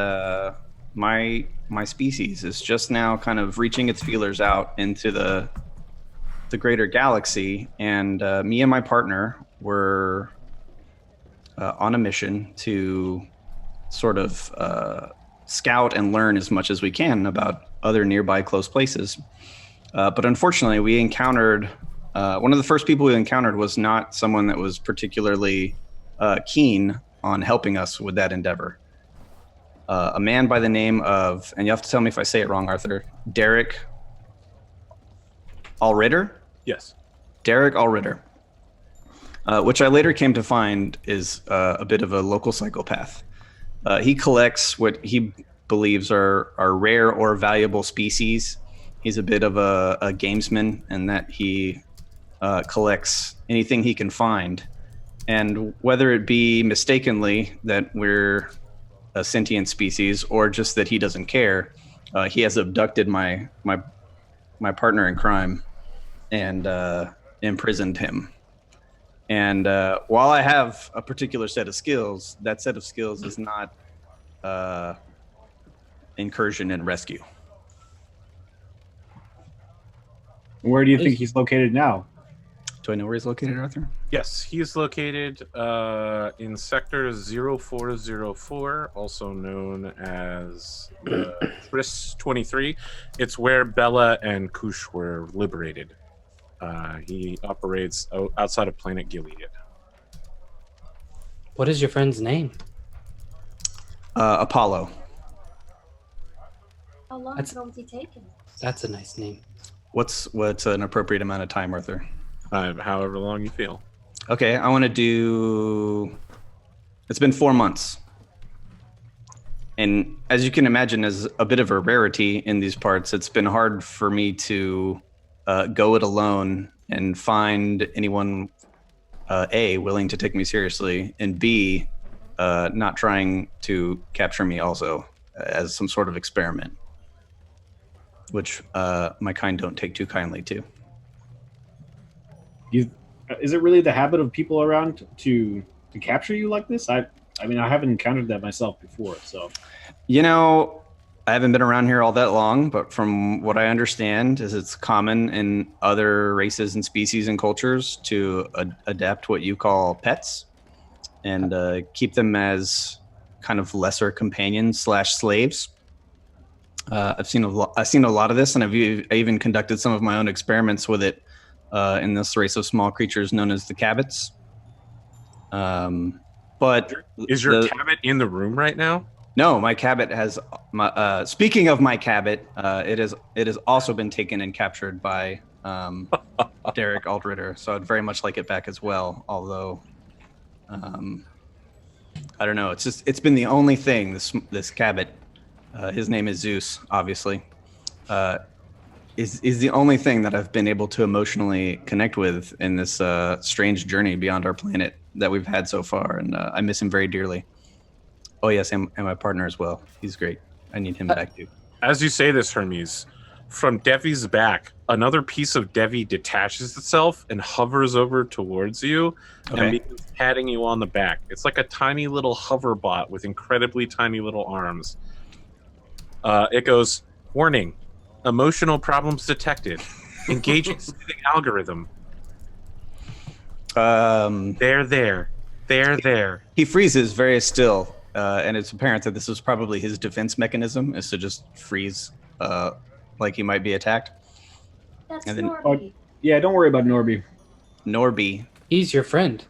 Speaker 4: my species is just now kind of reaching its feelers out into the greater galaxy, and me and my partner were on a mission to sort of scout and learn as much as we can about other nearby close places. But unfortunately, we encountered one of the first people we encountered was not someone that was particularly keen on helping us with that endeavor. A man by the name of, and you have to tell me if I say it wrong, Arthur, Derek Allritter?
Speaker 1: Yes.
Speaker 4: Derek Allritter. which I later came to find is a bit of a local psychopath. He collects what he believes are rare or valuable species. He's a bit of a gamesman in that he collects anything he can find. And whether it be mistakenly that we're a sentient species or just that he doesn't care, he has abducted my partner in crime and imprisoned him. And while I have a particular set of skills, that set of skills is not incursion and rescue.
Speaker 5: Where do you think he's located now?
Speaker 4: Do I know where he's located, Arthur?
Speaker 1: Yes, he's located in Sector 0404, also known as Tris 23. It's where Bella and Kush were liberated. He operates outside of planet Gilead.
Speaker 3: What is your friend's name?
Speaker 4: Apollo.
Speaker 6: How long
Speaker 3: That's-
Speaker 6: ago was he taken?
Speaker 3: That's a nice name.
Speaker 4: What's an appropriate amount of time, Arthur?
Speaker 1: However long you feel.
Speaker 4: Okay, I want to do. It's been 4 months. And as you can imagine, as a bit of a rarity in these parts, it's been hard for me to go it alone and find anyone, A, willing to take me seriously, and B, not trying to capture me also as some sort of experiment, which my kind don't take too kindly to.
Speaker 5: Is it really the habit of people around to capture you like this? I mean, I haven't encountered that myself before, so.
Speaker 4: You know, I haven't been around here all that long, but from what I understand is it's common in other races and species and cultures to adapt what you call pets and keep them as kind of lesser companions / slaves. I've seen a lot of this, and I even conducted some of my own experiments with it in this race of small creatures known as the cabots. But
Speaker 1: Is your cabot in the room right now?
Speaker 4: no, my cabot has. Speaking of my cabot, it has also been taken and captured by Derek Aldritter. So I'd very much like it back as well. Although, I don't know. It's been the only thing. This cabot, his name is Zeus, obviously, is the only thing that I've been able to emotionally connect with in this strange journey beyond our planet that we've had so far, and I miss him very dearly. Oh yes, and my partner as well. He's great. I need him back too.
Speaker 1: As you say this, Hermes, from Devi's back, another piece of Devi detaches itself and hovers over towards you
Speaker 4: Okay.
Speaker 1: and begins patting you on the back. It's like a tiny little hover bot with incredibly tiny little arms. It goes, warning, emotional problems detected. Engaging soothing algorithm. They're there.
Speaker 4: He freezes very still, and it's apparent that this was probably his defense mechanism, is to just freeze like he might be attacked.
Speaker 6: That's
Speaker 4: And then-
Speaker 6: Norby.
Speaker 5: Yeah, don't worry about Norby.
Speaker 4: Norby,
Speaker 3: He's your friend.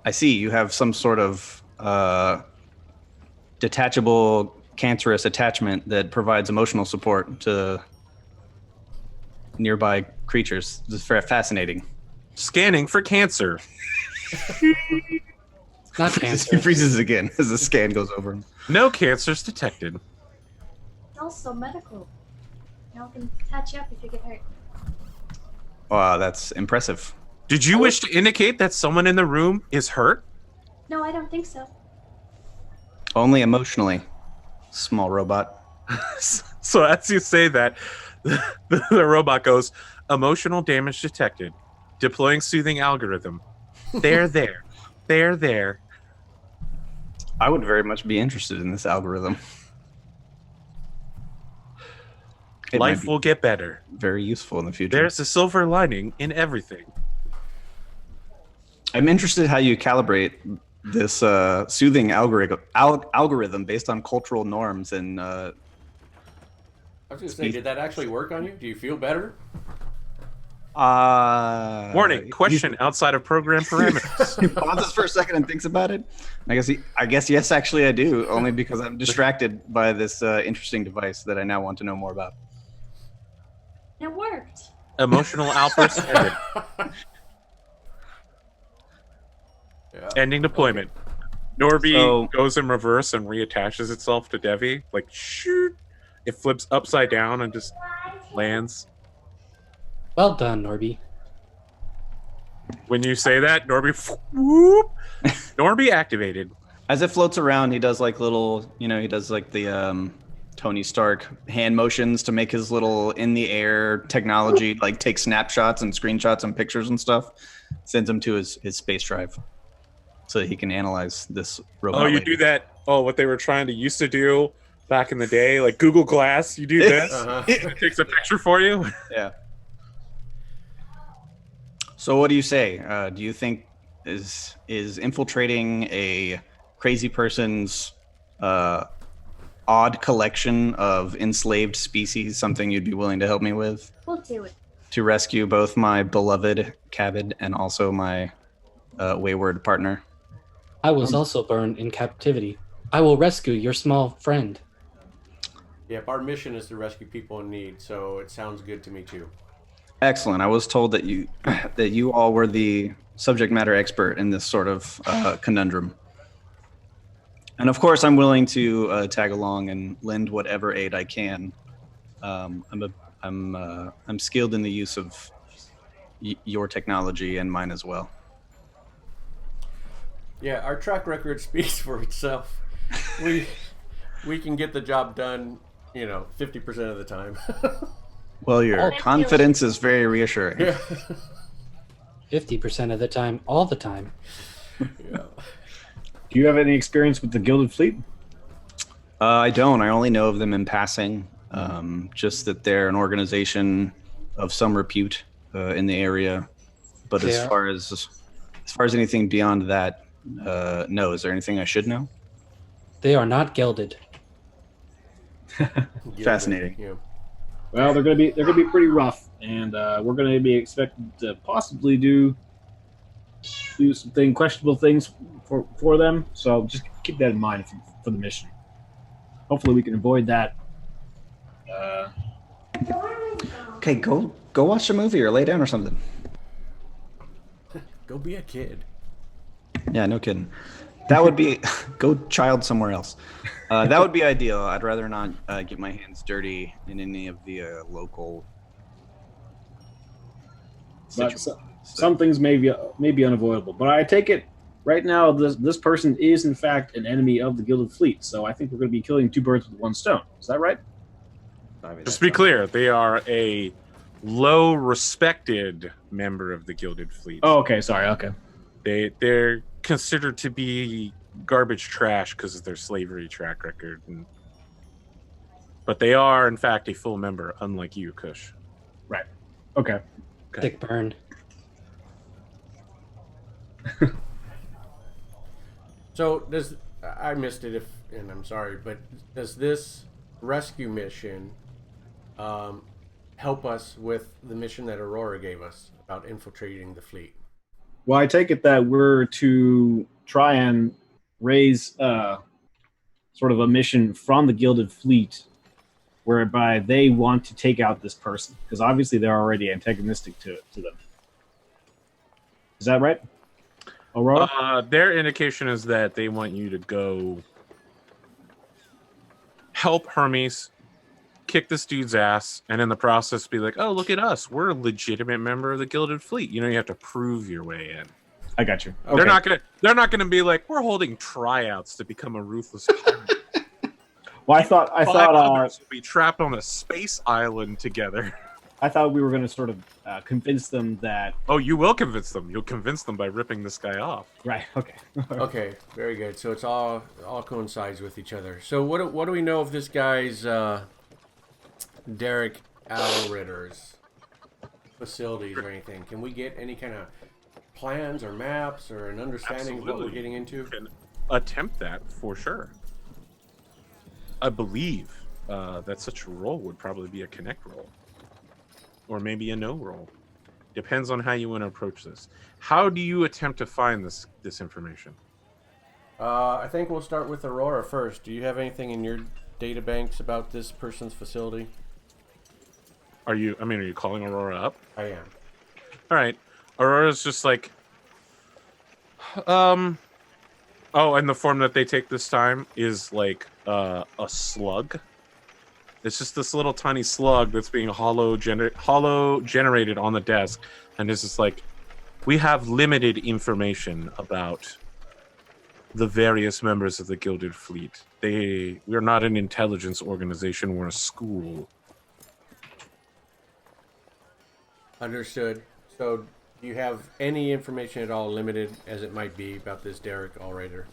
Speaker 4: I see you have some sort of detachable cancerous attachment that provides emotional support to nearby creatures. This is very fascinating.
Speaker 1: Scanning for cancer.
Speaker 3: Not
Speaker 4: He
Speaker 3: cancer.
Speaker 4: freezes again as the scan goes over him.
Speaker 1: No cancers detected.
Speaker 6: It's also medical. You know, I can patch you up if you get hurt.
Speaker 4: Wow, that's impressive.
Speaker 1: Did you wish to indicate that someone in the room is hurt?
Speaker 6: No, I don't think so.
Speaker 4: Only emotionally, small robot.
Speaker 1: So as you say that, the robot goes, emotional damage detected. Deploying soothing algorithm. They're there.
Speaker 4: I would very much be interested in this algorithm. It might
Speaker 1: Life
Speaker 4: be
Speaker 1: will get better.
Speaker 4: very useful in the future.
Speaker 1: There's a silver lining in everything.
Speaker 4: I'm interested how you calibrate this soothing algorithm based on cultural norms and
Speaker 2: I was going to say, did that actually work on you? Do you feel better?
Speaker 1: Warning, question outside of program parameters.
Speaker 4: He pauses for a second and thinks about it. I guess yes, actually I do, only because I'm distracted by this interesting device that I now want to know more about.
Speaker 6: It worked.
Speaker 1: Emotional outburst ended. Ending deployment. Norby
Speaker 4: So-
Speaker 1: goes in reverse and reattaches itself to Devi. Like, shoot. It flips upside down and just lands.
Speaker 3: Well done, Norby.
Speaker 1: When you say that, Norby, whoop, Norby activated.
Speaker 4: As it floats around, he does like little, he does like the Tony Stark hand motions to make his little in the air technology, like take snapshots and screenshots and pictures and stuff. Sends them to his space drive so that he can analyze this robot.
Speaker 1: Oh, you
Speaker 4: later.
Speaker 1: do that. Oh, what they were trying to used to do back in the day, like Google Glass. You do this.
Speaker 2: Uh-huh.
Speaker 1: It takes a picture for you.
Speaker 4: Yeah. So what do you say? Do you think is infiltrating a crazy person's odd collection of enslaved species something you'd be willing to help me with?
Speaker 6: We'll do it.
Speaker 4: To rescue both my beloved Cabid and also my wayward partner.
Speaker 3: I was also burned in captivity. I will rescue your small friend.
Speaker 2: Yep, our mission is to rescue people in need, so it sounds good to me too.
Speaker 4: Excellent. I was told that you all were the subject matter expert in this sort of conundrum. And of course, I'm willing to tag along and lend whatever aid I can. I'm skilled in the use of your technology and mine as well.
Speaker 2: Yeah, our track record speaks for itself. We can get the job done, 50% of the time.
Speaker 4: Well, your confidence is very reassuring.
Speaker 2: Yeah.
Speaker 3: 50% of the time, all the time.
Speaker 2: Yeah.
Speaker 5: Do you have any experience with the Gilded Fleet?
Speaker 4: I don't. I only know of them in passing. Just that they're an organization of some repute in the area. But as far as anything beyond that, no. Is there anything I should know?
Speaker 3: They are not gilded.
Speaker 4: Fascinating.
Speaker 2: Yeah.
Speaker 5: Well, they're gonna be pretty rough, and we're gonna be expected to possibly do some questionable things for them. So just keep that in mind for the mission. Hopefully, we can avoid that.
Speaker 4: Okay, go watch a movie or lay down or something.
Speaker 2: Go be a kid.
Speaker 4: Yeah, no kidding. That would be go child somewhere else. That would be ideal. I'd rather not get my hands dirty in any of the local.
Speaker 5: But some things may be unavoidable. But I take it right now this person is in fact an enemy of the Gilded Fleet. So I think we're going to be killing two birds with one stone. Is that right?
Speaker 1: Just to be clear, they are a low respected member of the Gilded Fleet.
Speaker 5: Oh, okay. Sorry. Okay.
Speaker 1: They're considered to be garbage trash because of their slavery track record. But they are, in fact, a full member, unlike you, Kush.
Speaker 5: Right. Okay.
Speaker 3: Dick burn.
Speaker 2: So I missed it and I'm sorry, but does this rescue mission help us with the mission that Aurora gave us about infiltrating the fleet?
Speaker 5: Well, I take it that we're to try and raise sort of a mission from the Gilded Fleet whereby they want to take out this person, because obviously they're already antagonistic to them. Is that right, Aurora?
Speaker 1: Their indication is that they want you to go help Hermes kick this dude's ass, and in the process be like, oh, look at us, we're a legitimate member of the Gilded Fleet. You have to prove your way in.
Speaker 5: I got you. Okay.
Speaker 1: They're not gonna be like, we're holding tryouts to become a ruthless tyrant.
Speaker 5: Well, I thought
Speaker 1: others will be trapped on a space island together.
Speaker 5: I thought we were going to sort of convince them that.
Speaker 1: Oh, you will convince them. You'll convince them by ripping this guy off.
Speaker 5: Right. Okay.
Speaker 2: Okay. Very good. So it's all coincides with each other. So what do we know of this guy's Derek Alritter's facilities or anything? Can we get any kind of plans or maps or an understanding of what we're getting into?
Speaker 1: You can attempt that for sure. I believe that such a role would probably be a connect role. Or maybe a no roll. Depends on how you want to approach this. How do you attempt to find this information?
Speaker 2: I think we'll start with Aurora first. Do you have anything in your data banks about this person's facility?
Speaker 1: Are you calling Aurora up?
Speaker 2: I am.
Speaker 1: All right. Aurora's just like, Oh, and the form that they take this time is like a slug. It's just this little tiny slug that's being hollow generated on the desk, and it's just like, we have limited information about the various members of the Gilded Fleet. We're not an intelligence organization, we're a school.
Speaker 2: Understood. So, do you have any information at all, limited as it might be, about this Derek Allraider?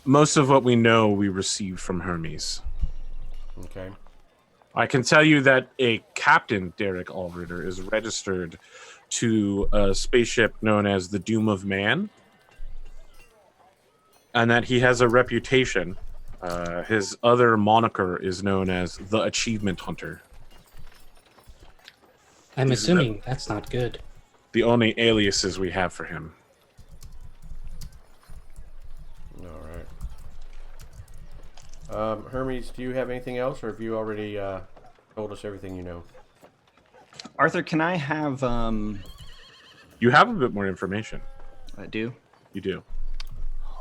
Speaker 1: Most of what we know we received from Hermes.
Speaker 2: Okay.
Speaker 1: I can tell you that a Captain Derek Allraider is registered to a spaceship known as the Doom of Man, and that he has a reputation. His other moniker is known as the Achievement Hunter.
Speaker 3: I'm assuming that's not good.
Speaker 1: The only aliases we have for him.
Speaker 2: All right. Hermes, do you have anything else, or have you already told us everything you know?
Speaker 4: Arthur, can I have?
Speaker 1: You have a bit more information.
Speaker 4: I do.
Speaker 1: You do.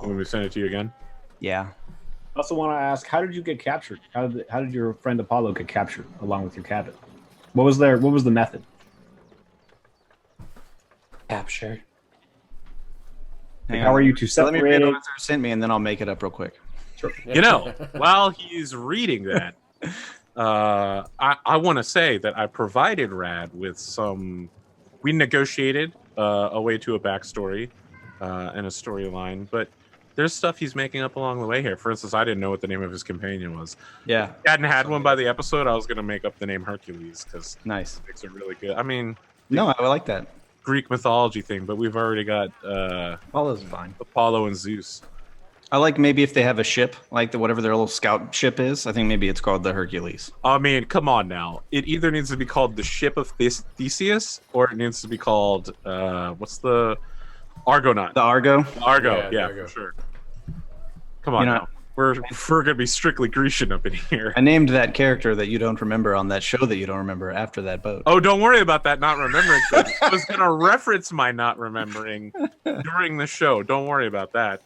Speaker 1: Want me to send it to you again?
Speaker 4: Yeah.
Speaker 5: I also want to ask, how did you get captured? How did your friend Apollo get captured along with your cabin? What was the method?
Speaker 3: Capture.
Speaker 4: Hang
Speaker 5: How
Speaker 4: on.
Speaker 5: are you two
Speaker 4: So let me read
Speaker 5: separated?
Speaker 4: what Arthur sent me, and then I'll make it up real quick.
Speaker 1: You know, while he's reading that, I want to say that I provided Rad with some. We negotiated a way to a backstory and a storyline, but there's stuff he's making up along the way here. For instance, I didn't know what the name of his companion was.
Speaker 4: Yeah.
Speaker 1: If I hadn't had one by the episode, I was going to make up the name Hercules because
Speaker 4: Nice.
Speaker 1: makes it really good. I mean,
Speaker 4: No, I like that.
Speaker 1: Greek mythology thing, but we've already got
Speaker 4: Apollo's fine.
Speaker 1: Apollo and Zeus.
Speaker 4: I like maybe if they have a ship, like whatever their little scout ship is. I think maybe it's called the Hercules.
Speaker 1: I mean, come on now. It either needs to be called the Ship of Theseus, or it needs to be called what's the Argonaut?
Speaker 4: The Argo.
Speaker 1: Argo,
Speaker 2: Yeah,
Speaker 1: yeah,
Speaker 2: Argo.
Speaker 1: for sure. Come on
Speaker 4: You know-
Speaker 1: now. We're gonna be strictly Grecian up in here.
Speaker 4: I named that character that you don't remember on that show that you don't remember after that boat.
Speaker 1: Oh, don't worry about that not remembering thing. I was gonna reference my not remembering during the show. Don't worry about that.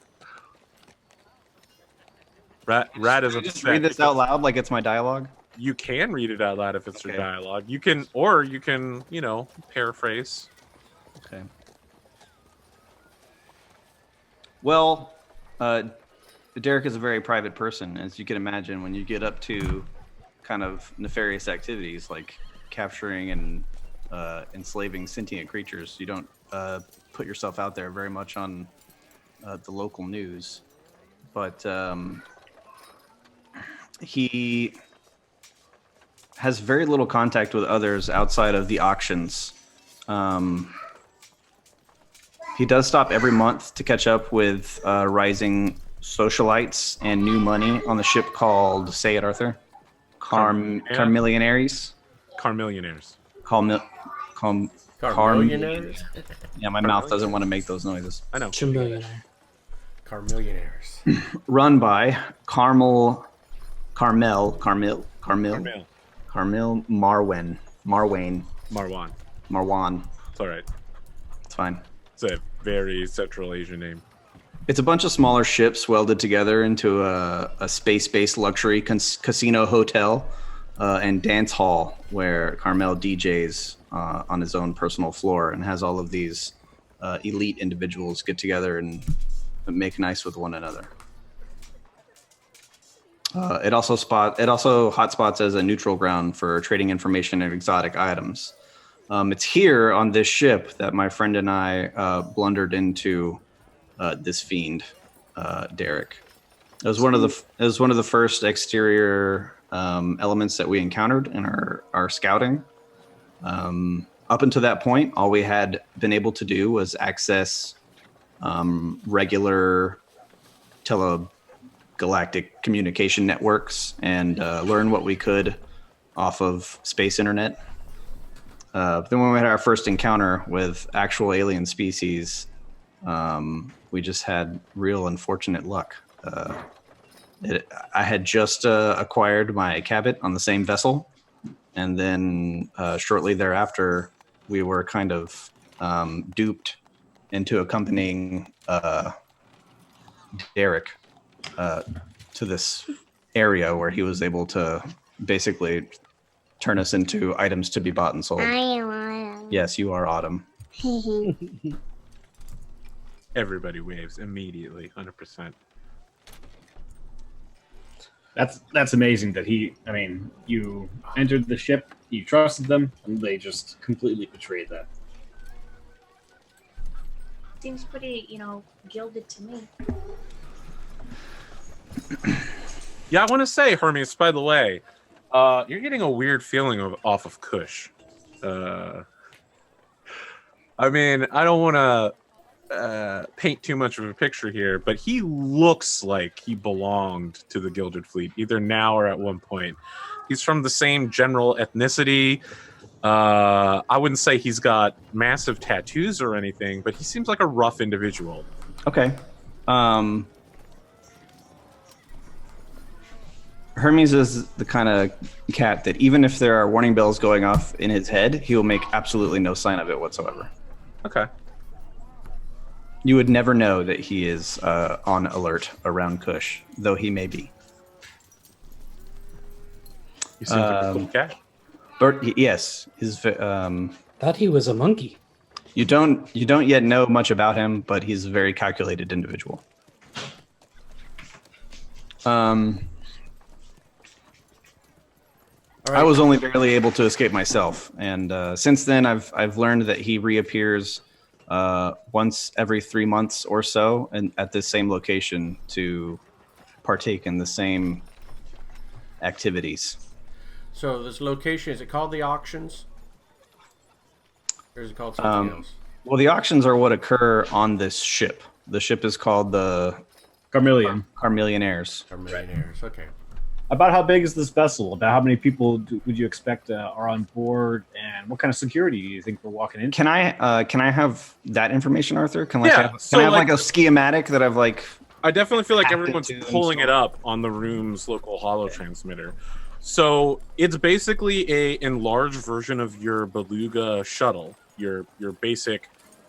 Speaker 1: Rat is
Speaker 4: Can I
Speaker 1: upset.
Speaker 4: just read this out loud like it's my dialogue?
Speaker 1: You can read it out loud if it's your
Speaker 4: Okay.
Speaker 1: dialogue. You can, or you can, paraphrase.
Speaker 4: Okay. Well, Derek is a very private person, as you can imagine. When you get up to kind of nefarious activities like capturing and enslaving sentient creatures, you don't put yourself out there very much on the local news. But he has very little contact with others outside of the auctions. He does stop every month to catch up with rising socialites and new money on the ship called, say it, Arthur, Carmillionaires.
Speaker 1: Carmillionaires.
Speaker 2: Carmillionaires?
Speaker 4: Yeah, my mouth doesn't want to make those noises.
Speaker 1: I know.
Speaker 3: Millionaire.
Speaker 2: Carmillionaires.
Speaker 4: Run by Carmel
Speaker 1: Carmel.
Speaker 4: Marwayne.
Speaker 1: Marwan. It's all right.
Speaker 4: It's fine.
Speaker 1: It's a very Central Asian name.
Speaker 4: It's a bunch of smaller ships welded together into a space-based luxury casino hotel and dance hall where Carmel DJs on his own personal floor and has all of these elite individuals get together and make nice with one another. It also hotspots as a neutral ground for trading information and exotic items. It's here on this ship that my friend and I blundered into this fiend, Derek. It was one of the first exterior elements that we encountered in our scouting. Up until that point, all we had been able to do was access regular telegalactic communication networks and learn what we could off of space internet. Then when we had our first encounter with actual alien species, we just had real unfortunate luck. I had just acquired my cabot on the same vessel, and then shortly thereafter, we were kind of duped into accompanying Derek to this area where he was able to basically turn us into items to be bought and sold.
Speaker 7: I am Autumn.
Speaker 4: Yes, you are Autumn.
Speaker 1: Everybody waves immediately, 100%.
Speaker 5: That's amazing that you entered the ship, you trusted them, and they just completely betrayed that.
Speaker 6: Seems pretty, gilded to me.
Speaker 1: Yeah, I want to say, Hermes, by the way, you're getting a weird feeling off of Kush. I mean, I don't want to paint too much of a picture here, but he looks like he belonged to the Gilded Fleet, either now or at one point. He's from the same general ethnicity. I wouldn't say he's got massive tattoos or anything, but he seems like a rough individual.
Speaker 4: Okay. Hermes is the kind of cat that even if there are warning bells going off in his head, he will make absolutely no sign of it whatsoever.
Speaker 1: Okay.
Speaker 4: You would never know that he is on alert around Kush, though he may be.
Speaker 1: He seems like a cool cat.
Speaker 4: Yes,
Speaker 3: Thought he was a monkey.
Speaker 4: you don't yet know much about him, but he's a very calculated individual.
Speaker 2: All right.
Speaker 4: I was only barely able to escape myself, and since then I've learned that he reappears once every 3 months or so, and at this same location to partake in the same activities.
Speaker 2: So this location, is it called the auctions? Or is it called something else?
Speaker 4: Well, the auctions are what occur on this ship. The ship is called the
Speaker 5: Carmelian.
Speaker 4: Carmillionaires.
Speaker 2: Or millionaires, okay.
Speaker 5: About how big is this vessel? About how many people would you expect are on board, and what kind of security do you think we're walking into?
Speaker 4: Can I have that information, Arthur? Can I
Speaker 1: Yeah,
Speaker 4: have like a schematic that I've like?
Speaker 1: I definitely feel like
Speaker 4: Hacked
Speaker 1: everyone's
Speaker 4: into
Speaker 1: pulling it
Speaker 4: install.
Speaker 1: up on the room's local holo transmitter. So it's basically a enlarged version of your Beluga shuttle, your basic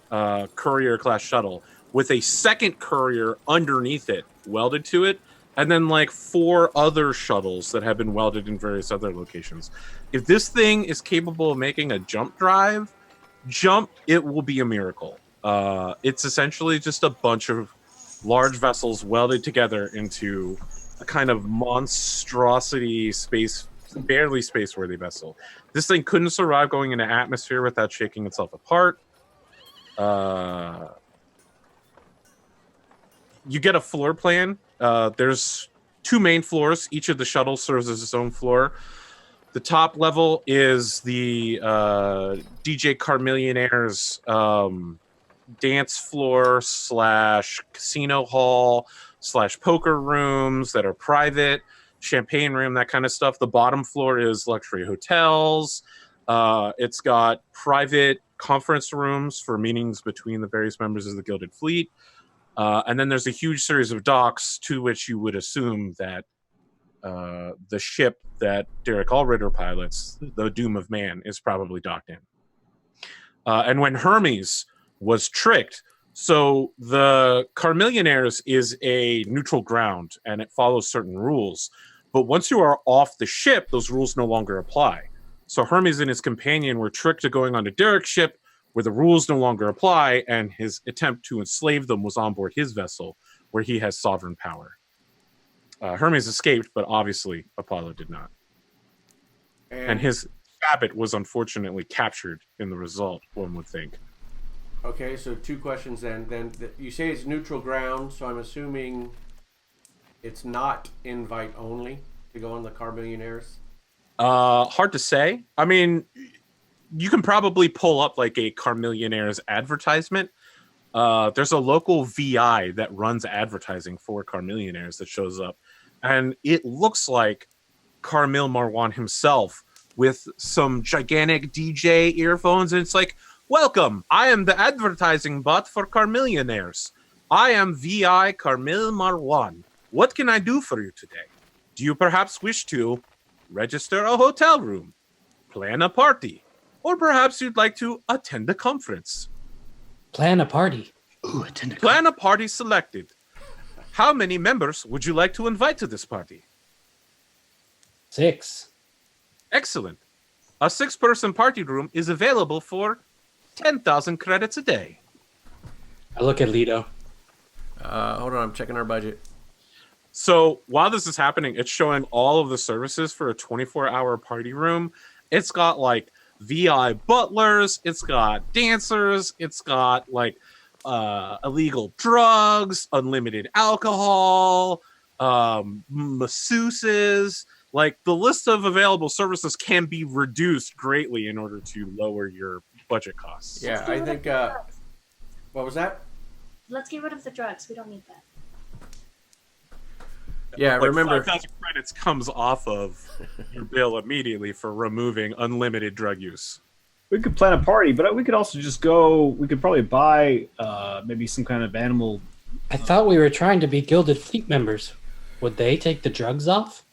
Speaker 1: courier class shuttle, with a second courier underneath it, welded to it, and then like 4 other shuttles that have been welded in various other locations. If this thing is capable of making a jump, it will be a miracle. It's essentially just a bunch of large vessels welded together into a kind of monstrosity barely space-worthy vessel. This thing couldn't survive going into atmosphere without shaking itself apart. You get a floor plan. There's 2 main floors. Each of the shuttles serves as its own floor. The top level is the DJ Carmillionaire's dance floor / casino hall / poker rooms that are private, champagne room, that kind of stuff. The bottom floor is luxury hotels. It's got private conference rooms for meetings between the various members of the Gilded Fleet. And then there's a huge series of docks to which you would assume that the ship that Derek Allritter pilots, the Doom of Man, is probably docked in. And when Hermes was tricked, so the Carmillionaires is a neutral ground and it follows certain rules. But once you are off the ship, those rules no longer apply. So Hermes and his companion were tricked to going onto Derek's ship, where the rules no longer apply, and his attempt to enslave them was on board his vessel, where he has sovereign power. Hermes escaped, but obviously Apollo did not. And his Abbott was unfortunately captured in the result, one would think.
Speaker 2: Okay, so 2 questions then. You say it's neutral ground, so I'm assuming it's not invite only to go on the Carmillionaires?
Speaker 1: Hard to say. I mean, you can probably pull up like a Carmillionaires advertisement. There's a local VI that runs advertising for Carmillionaires that shows up. And it looks like Carmil Marwan himself with some gigantic DJ earphones. And it's like, welcome, I am the advertising bot for Carmillionaires. I am VI Carmil Marwan. What can I do for you today? Do you perhaps wish to register a hotel room, plan a party, or perhaps you'd like to attend a conference?
Speaker 3: Plan a party.
Speaker 4: Ooh, attend a
Speaker 1: Plan a party selected. How many members would you like to invite to this party?
Speaker 3: 6.
Speaker 1: Excellent. A 6-person party room is available for 10,000 credits a day.
Speaker 3: I look at Lido.
Speaker 2: Hold on, I'm checking our budget.
Speaker 1: So while this is happening, it's showing all of the services for a 24-hour party room. It's got like VI butlers, it's got dancers, it's got like illegal drugs, unlimited alcohol, masseuses. Like the list of available services can be reduced greatly in order to lower your budget costs.
Speaker 2: Yeah, I think. What was that?
Speaker 6: Let's get rid of the drugs. We don't need that.
Speaker 2: Yeah,
Speaker 1: Like
Speaker 2: remember.
Speaker 1: 5,000 credits comes off of your bill immediately for removing unlimited drug use.
Speaker 5: We could plan a party, but we could also just go. We could probably buy maybe some kind of animal.
Speaker 3: I thought we were trying to be Gilded Fleet members. Would they take the drugs off?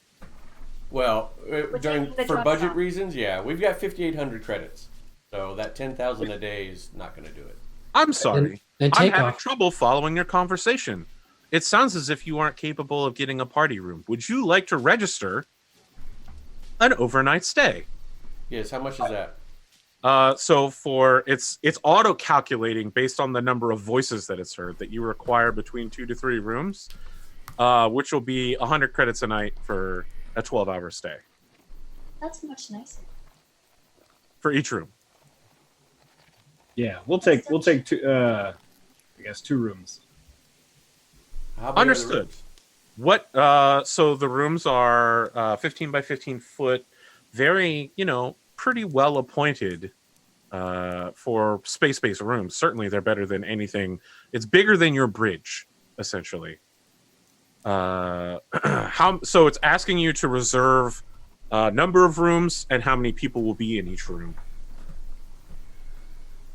Speaker 2: Well,
Speaker 6: taking the
Speaker 2: for
Speaker 6: drugs
Speaker 2: budget
Speaker 6: off.
Speaker 2: reasons, yeah, we've got 5,800 credits, so that 10,000 a day is not going to do it.
Speaker 1: I'm sorry.
Speaker 3: Then
Speaker 1: I'm
Speaker 3: take
Speaker 1: having
Speaker 3: off.
Speaker 1: trouble following your conversation. It sounds as if you aren't capable of getting a party room. Would you like to register an overnight stay?
Speaker 2: Yes, how much is that?
Speaker 1: So for it's auto calculating based on the number of voices that it's heard that you require between 2 to 3 rooms, which will be 100 credits a night for a 12-hour stay
Speaker 6: That's much nicer.
Speaker 1: for each room.
Speaker 5: Yeah, we'll take two. I guess 2 rooms.
Speaker 2: How big are the
Speaker 1: Understood.
Speaker 2: rooms?
Speaker 1: What? So the rooms are 15 by 15 foot, very pretty well appointed for space-based rooms. Certainly, they're better than anything. It's bigger than your bridge, essentially. So it's asking you to reserve number of rooms and how many people will be in each room.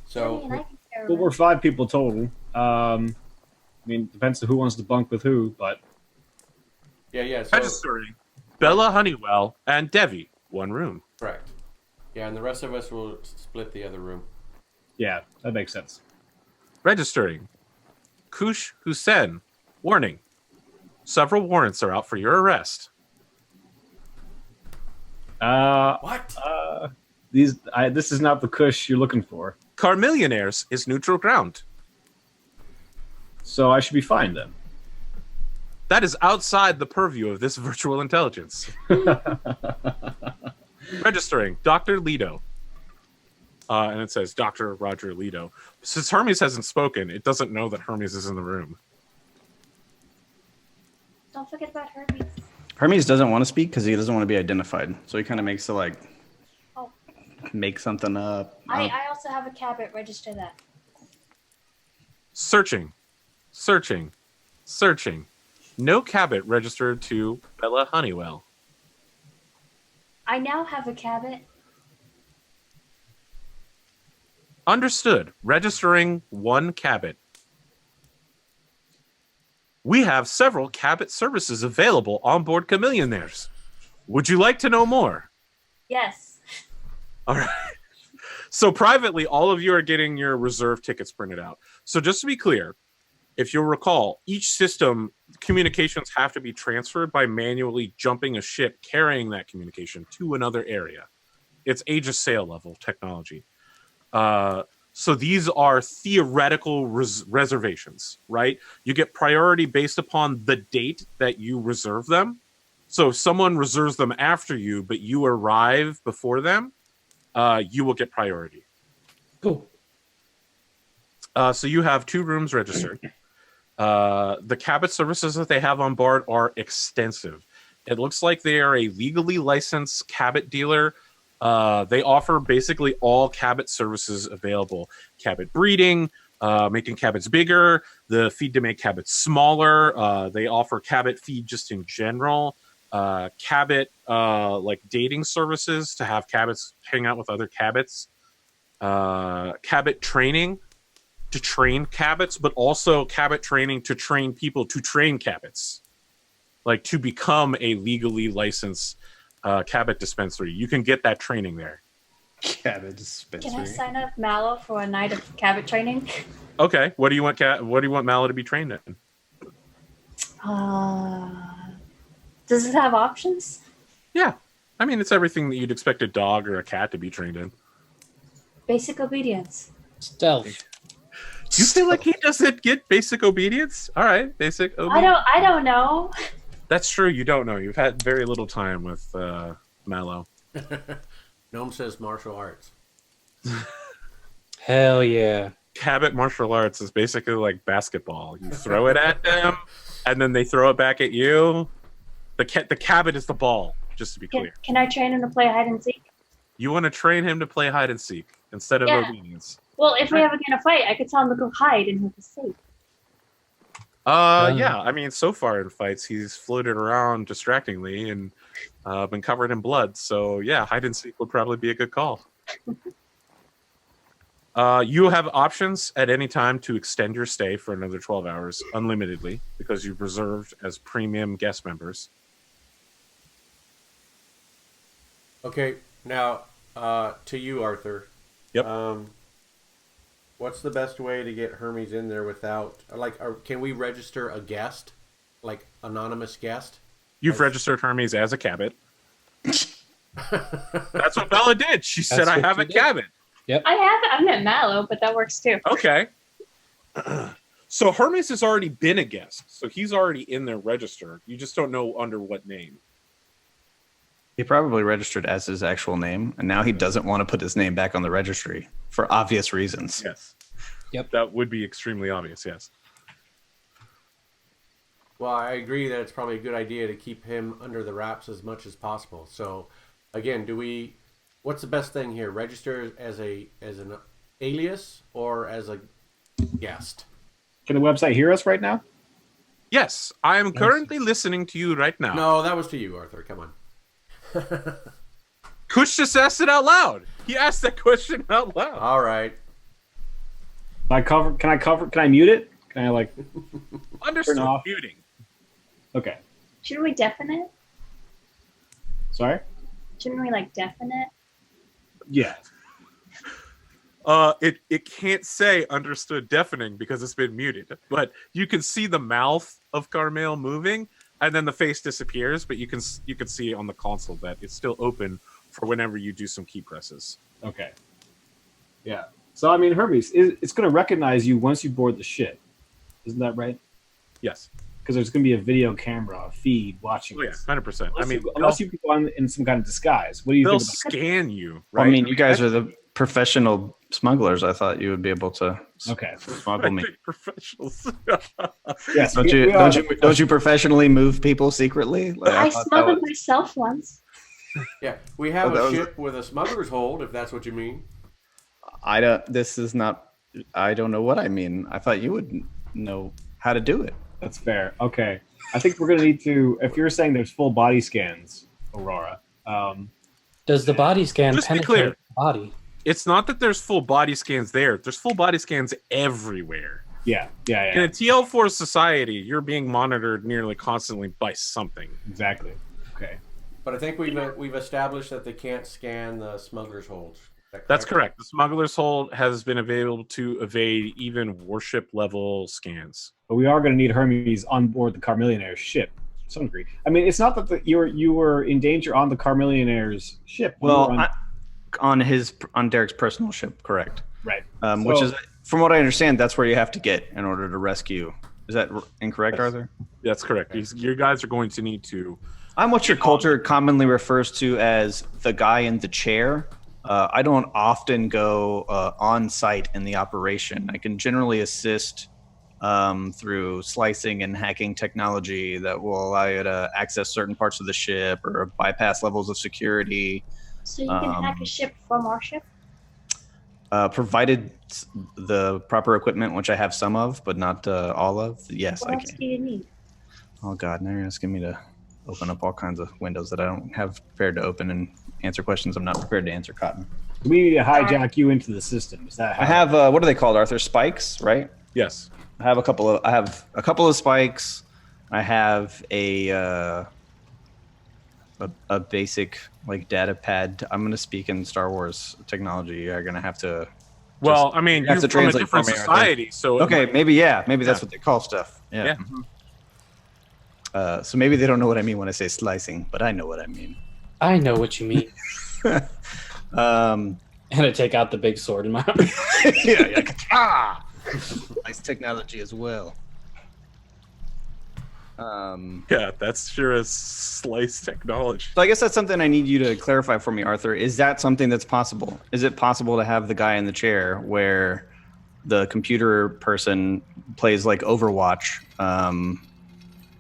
Speaker 2: So,
Speaker 6: I mean, I can share
Speaker 5: Well,
Speaker 6: one.
Speaker 5: we're 5 people total. I mean, depends on who wants to bunk with who, but
Speaker 2: yeah. So,
Speaker 1: Registering Bella Honeywell and Devi, 1 room.
Speaker 2: correct. Yeah, and the rest of us will split the other room.
Speaker 5: yeah, that makes sense.
Speaker 1: Registering Kush Hussein. Warning. Several warrants are out for your arrest.
Speaker 2: What?
Speaker 5: This is not the Kush you're looking for,
Speaker 1: Carmillionaires is neutral ground.
Speaker 5: so I should be fine then.
Speaker 1: That is outside the purview of this virtual intelligence. Registering Dr. Lido. And it says Dr. Roger Lido. Since Hermes hasn't spoken, it doesn't know that Hermes is in the room.
Speaker 6: Don't forget about Hermes.
Speaker 4: Hermes doesn't want to speak because he doesn't want to be identified. So he kind of makes it
Speaker 6: Oh,
Speaker 4: make something up.
Speaker 6: I also have a cabot. Register that.
Speaker 1: Searching. No cabot registered to Bella Honeywell.
Speaker 6: I now have a cabot.
Speaker 1: Understood. Registering 1 cabot. We have several cabot services available on board Chameleonaires. Would you like to know more?
Speaker 6: Yes.
Speaker 1: All right. So privately, all of you are getting your reserve tickets printed out. So just to be clear, if you'll recall, each system communications have to be transferred by manually jumping a ship carrying that communication to another area. It's age of sail level technology. So these are theoretical reservations, right? You get priority based upon the date that you reserve them. So if someone reserves them after you, but you arrive before them, you will get priority.
Speaker 3: Cool.
Speaker 1: So you have 2 rooms registered. The cabot services that they have on board are extensive. It looks like they are a legally licensed cabot dealer. They offer basically all cabot services available. Cabot breeding, making cabots bigger, the feed to make cabots smaller. They offer cabot feed just in general. Cabot like dating services to have cabots hang out with other cabots. Cabot training to train cabots, but also cabot training to train people to train cabots, like to become a legally licensed cabot dispensary. You can get that training there.
Speaker 4: Cabot dispensary.
Speaker 6: Can I sign up Mallow for a night of cabot training?
Speaker 1: Okay, what do you want? What do you want Mallow to be trained in?
Speaker 6: Does it have options?
Speaker 1: Yeah. I mean, it's everything that you'd expect a dog or a cat to be trained in.
Speaker 6: Basic obedience.
Speaker 3: Stealth.
Speaker 1: You feel like he doesn't get basic obedience? All right, basic obedience.
Speaker 6: I don't know.
Speaker 1: That's true. You don't know. You've had very little time with Mallow.
Speaker 2: Gnome says martial arts.
Speaker 3: Hell yeah.
Speaker 1: Cabot martial arts is basically like basketball. You throw it at them, and then they throw it back at you. The Cabot is the ball, just to be clear.
Speaker 6: Can I train him to play hide and seek?
Speaker 1: You want to train him to play hide and seek instead of obedience.
Speaker 6: Well, if we ever get in a fight, I could tell him to go hide and he'll be safe.
Speaker 1: Yeah. I mean, so far in fights, he's floated around distractingly and been covered in blood. So yeah, hide and seek would probably be a good call. You have options at any time to extend your stay for another 12 hours unlimitedly because you've reserved as premium guest members.
Speaker 2: Okay, now to you, Arthur.
Speaker 1: Yep.
Speaker 2: What's the best way to get Hermes in there without, can we register a guest, like anonymous guest?
Speaker 1: You've registered Hermes as a Cabot. That's what Bella did. She said, "I have a Cabot."
Speaker 3: Yep.
Speaker 6: I'm at Mallow, but that works too.
Speaker 1: Okay. So Hermes has already been a guest, so he's already in their register. You just don't know under what name.
Speaker 4: He probably registered as his actual name, and now he doesn't want to put his name back on the registry for obvious reasons.
Speaker 1: Yes.
Speaker 3: Yep.
Speaker 1: That would be extremely obvious, yes.
Speaker 2: Well, I agree that it's probably a good idea to keep him under the wraps as much as possible. So, again, what's the best thing here? Register as an alias or as a guest?
Speaker 5: Can the website hear us right now?
Speaker 1: Yes, I am currently listening to you right now.
Speaker 2: No, that was to you, Arthur. Come on.
Speaker 1: Kush just asked it out loud. He asked that question out loud.
Speaker 2: All right.
Speaker 5: Can I mute it? Can I
Speaker 1: Understood.
Speaker 5: turn off?
Speaker 1: Muting.
Speaker 5: Okay.
Speaker 6: Shouldn't we deafen it?
Speaker 5: Sorry?
Speaker 6: Shouldn't we deafen it?
Speaker 5: Yeah.
Speaker 1: It can't say understood deafening because it's been muted, but you can see the mouth of Carmel moving, and then the face disappears. But you can see on the console that it's still open for whenever you do some key presses.
Speaker 5: Okay. Yeah. So I mean, Hermes, it's going to recognize you once you board the ship. Isn't that right?
Speaker 1: Yes.
Speaker 5: Because there's going to be a video camera feed watching.
Speaker 1: Oh yeah,
Speaker 5: us.
Speaker 1: 100%. I mean,
Speaker 5: unless you go in some kind of disguise. What do you
Speaker 1: they'll
Speaker 5: think about
Speaker 1: scan you, right?
Speaker 4: I mean, you guys are the professional smugglers. I thought you would be able to
Speaker 5: Okay.
Speaker 4: smuggle me.
Speaker 1: Professionals.
Speaker 5: Yes.
Speaker 4: Don't you professionally move people secretly?
Speaker 6: I smuggled myself once.
Speaker 2: Yeah, we have
Speaker 4: that
Speaker 2: a
Speaker 4: was-
Speaker 2: ship with a smuggler's hold, if that's what you mean.
Speaker 4: I don't know what I mean. I thought you would know how to do it.
Speaker 5: That's fair. Okay. I think we're going to need to, if you're saying there's full body scans, Aurora.
Speaker 3: Does the body scan
Speaker 1: Just be
Speaker 3: penetrate
Speaker 1: clear.
Speaker 3: the body?
Speaker 1: It's not that there's full body scans there. There's full body scans everywhere.
Speaker 5: Yeah.
Speaker 1: In a TL4 society, you're being monitored nearly constantly by something.
Speaker 5: Exactly. Okay.
Speaker 2: But I think we've established that they can't scan the smuggler's holds. Is that
Speaker 1: That's correct. The smuggler's hold has been available to evade even warship level scans.
Speaker 5: But we are going to need Hermes on board the Carmillionaire's ship to some degree. I mean, it's not that you were in danger on the Carmillionaire's ship.
Speaker 4: Well, on Derek's personal ship, correct?
Speaker 5: Right.
Speaker 4: Which is, from what I understand, that's where you have to get in order to rescue. Is that incorrect,
Speaker 5: Yes.
Speaker 4: Arthur?
Speaker 1: That's correct. Your guys are going to need to.
Speaker 4: I'm what your culture commonly refers to as the guy in the chair. I don't often go on site in the operation. I can generally assist through slicing and hacking technology that will allow you to access certain parts of the ship or bypass levels of security.
Speaker 6: So you can hack a ship from our ship?
Speaker 4: Provided the proper equipment, which I have some of, but not all of. Yes,
Speaker 6: What
Speaker 4: I
Speaker 6: else
Speaker 4: can.
Speaker 6: do you need?
Speaker 4: Oh God, now you're asking me to open up all kinds of windows that I don't have prepared to open and answer questions I'm not prepared to answer, Cotton.
Speaker 5: We need to hijack you into the system. Is that how?
Speaker 4: I have what are they called, Arthur? Spikes, right?
Speaker 1: Yes.
Speaker 4: I have a couple of spikes. I have a basic data pad. I'm going to speak in Star Wars technology. You're going to have to.
Speaker 1: Well, I mean,
Speaker 4: you have
Speaker 1: you're
Speaker 4: to
Speaker 1: from a
Speaker 4: translate
Speaker 1: different
Speaker 4: for me, Arthur.
Speaker 1: society, so
Speaker 4: Okay, maybe that's what they call stuff. Yeah.
Speaker 1: Yeah.
Speaker 4: So maybe they don't know what I mean when I say slicing, but I know what I mean.
Speaker 3: I know what you mean.
Speaker 4: um,
Speaker 3: And I take out the big sword in my arm.
Speaker 4: yeah. Nice technology as well.
Speaker 1: Yeah, that's sure is slice technology.
Speaker 4: So I guess that's something I need you to clarify for me, Arthur. Is that something that's possible? Is it possible to have the guy in the chair where the computer person plays like Overwatch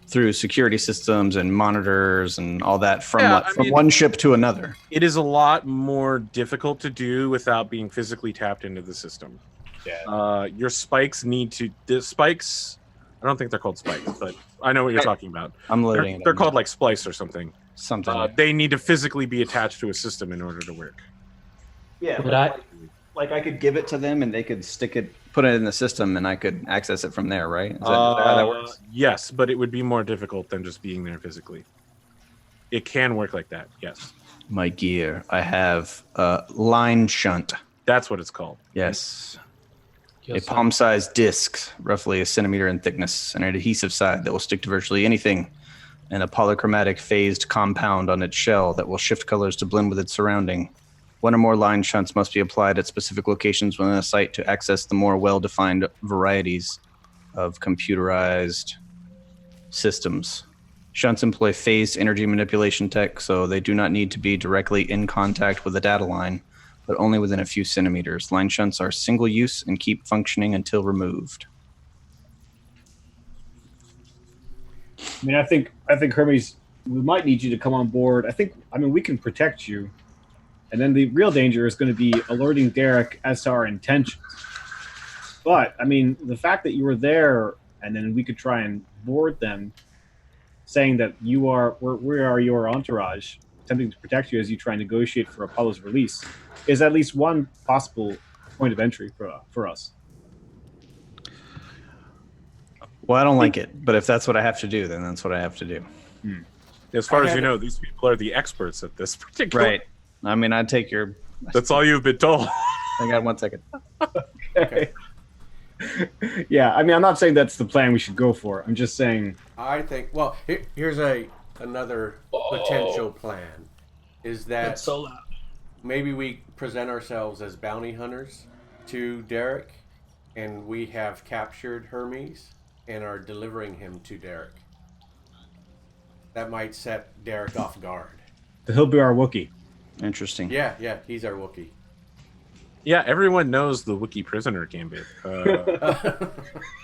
Speaker 4: through security systems and monitors and all that from from one ship to another?
Speaker 1: It is a lot more difficult to do without being physically tapped into the system.
Speaker 5: Yeah.
Speaker 1: Your spikes need to... The spikes... I don't think they're called spikes, but I know what you're talking about.
Speaker 4: I'm loading.
Speaker 1: They're called like splice or something.
Speaker 4: Something.
Speaker 1: They need to physically be attached to a system in order to work.
Speaker 4: Yeah,
Speaker 3: But
Speaker 4: like I could give it to them and they could put it in the system and I could access it from there, right? Is that how that works?
Speaker 1: Yes, but it would be more difficult than just being there physically. It can work like that, yes.
Speaker 4: My gear. I have line shunt.
Speaker 1: That's what it's called.
Speaker 4: Yes. A palm-sized disc, roughly a centimeter in thickness, and an adhesive side that will stick to virtually anything, and a polychromatic phased compound on its shell that will shift colors to blend with its surrounding. One or more line shunts must be applied at specific locations within a site to access the more well-defined varieties of computerized systems. Shunts employ phased energy manipulation tech, so they do not need to be directly in contact with the data line, but only within a few centimeters. Line shunts are single use and keep functioning until removed.
Speaker 5: I mean, I think Hermes, we might need you to come on board. I mean, we can protect you, and then the real danger is going to be alerting Derek as to our intentions. But I mean, the fact that you were there, and then we could try and board them, saying that we are your entourage, attempting to protect you as you try and negotiate for Apollo's release, is at least one possible point of entry for us.
Speaker 4: Well, I don't like it, but if that's what I have to do, then that's what I have to do.
Speaker 1: As far as you know, these people are the experts at this particular...
Speaker 4: Right. I mean, I'd take your...
Speaker 1: That's all you've been told.
Speaker 4: Hang on 1 second.
Speaker 5: Okay. Yeah, I mean, I'm not saying that's the plan we should go for. I'm just saying...
Speaker 2: I think, well, here's another potential plan, is that
Speaker 3: That's so loud.
Speaker 2: maybe we present ourselves as bounty hunters to Derek, and we have captured Hermes and are delivering him to Derek. That might set Derek off guard.
Speaker 5: He'll be our Wookiee.
Speaker 4: Interesting.
Speaker 2: Yeah, he's our Wookiee.
Speaker 1: Yeah, everyone knows the Wookiee prisoner gambit.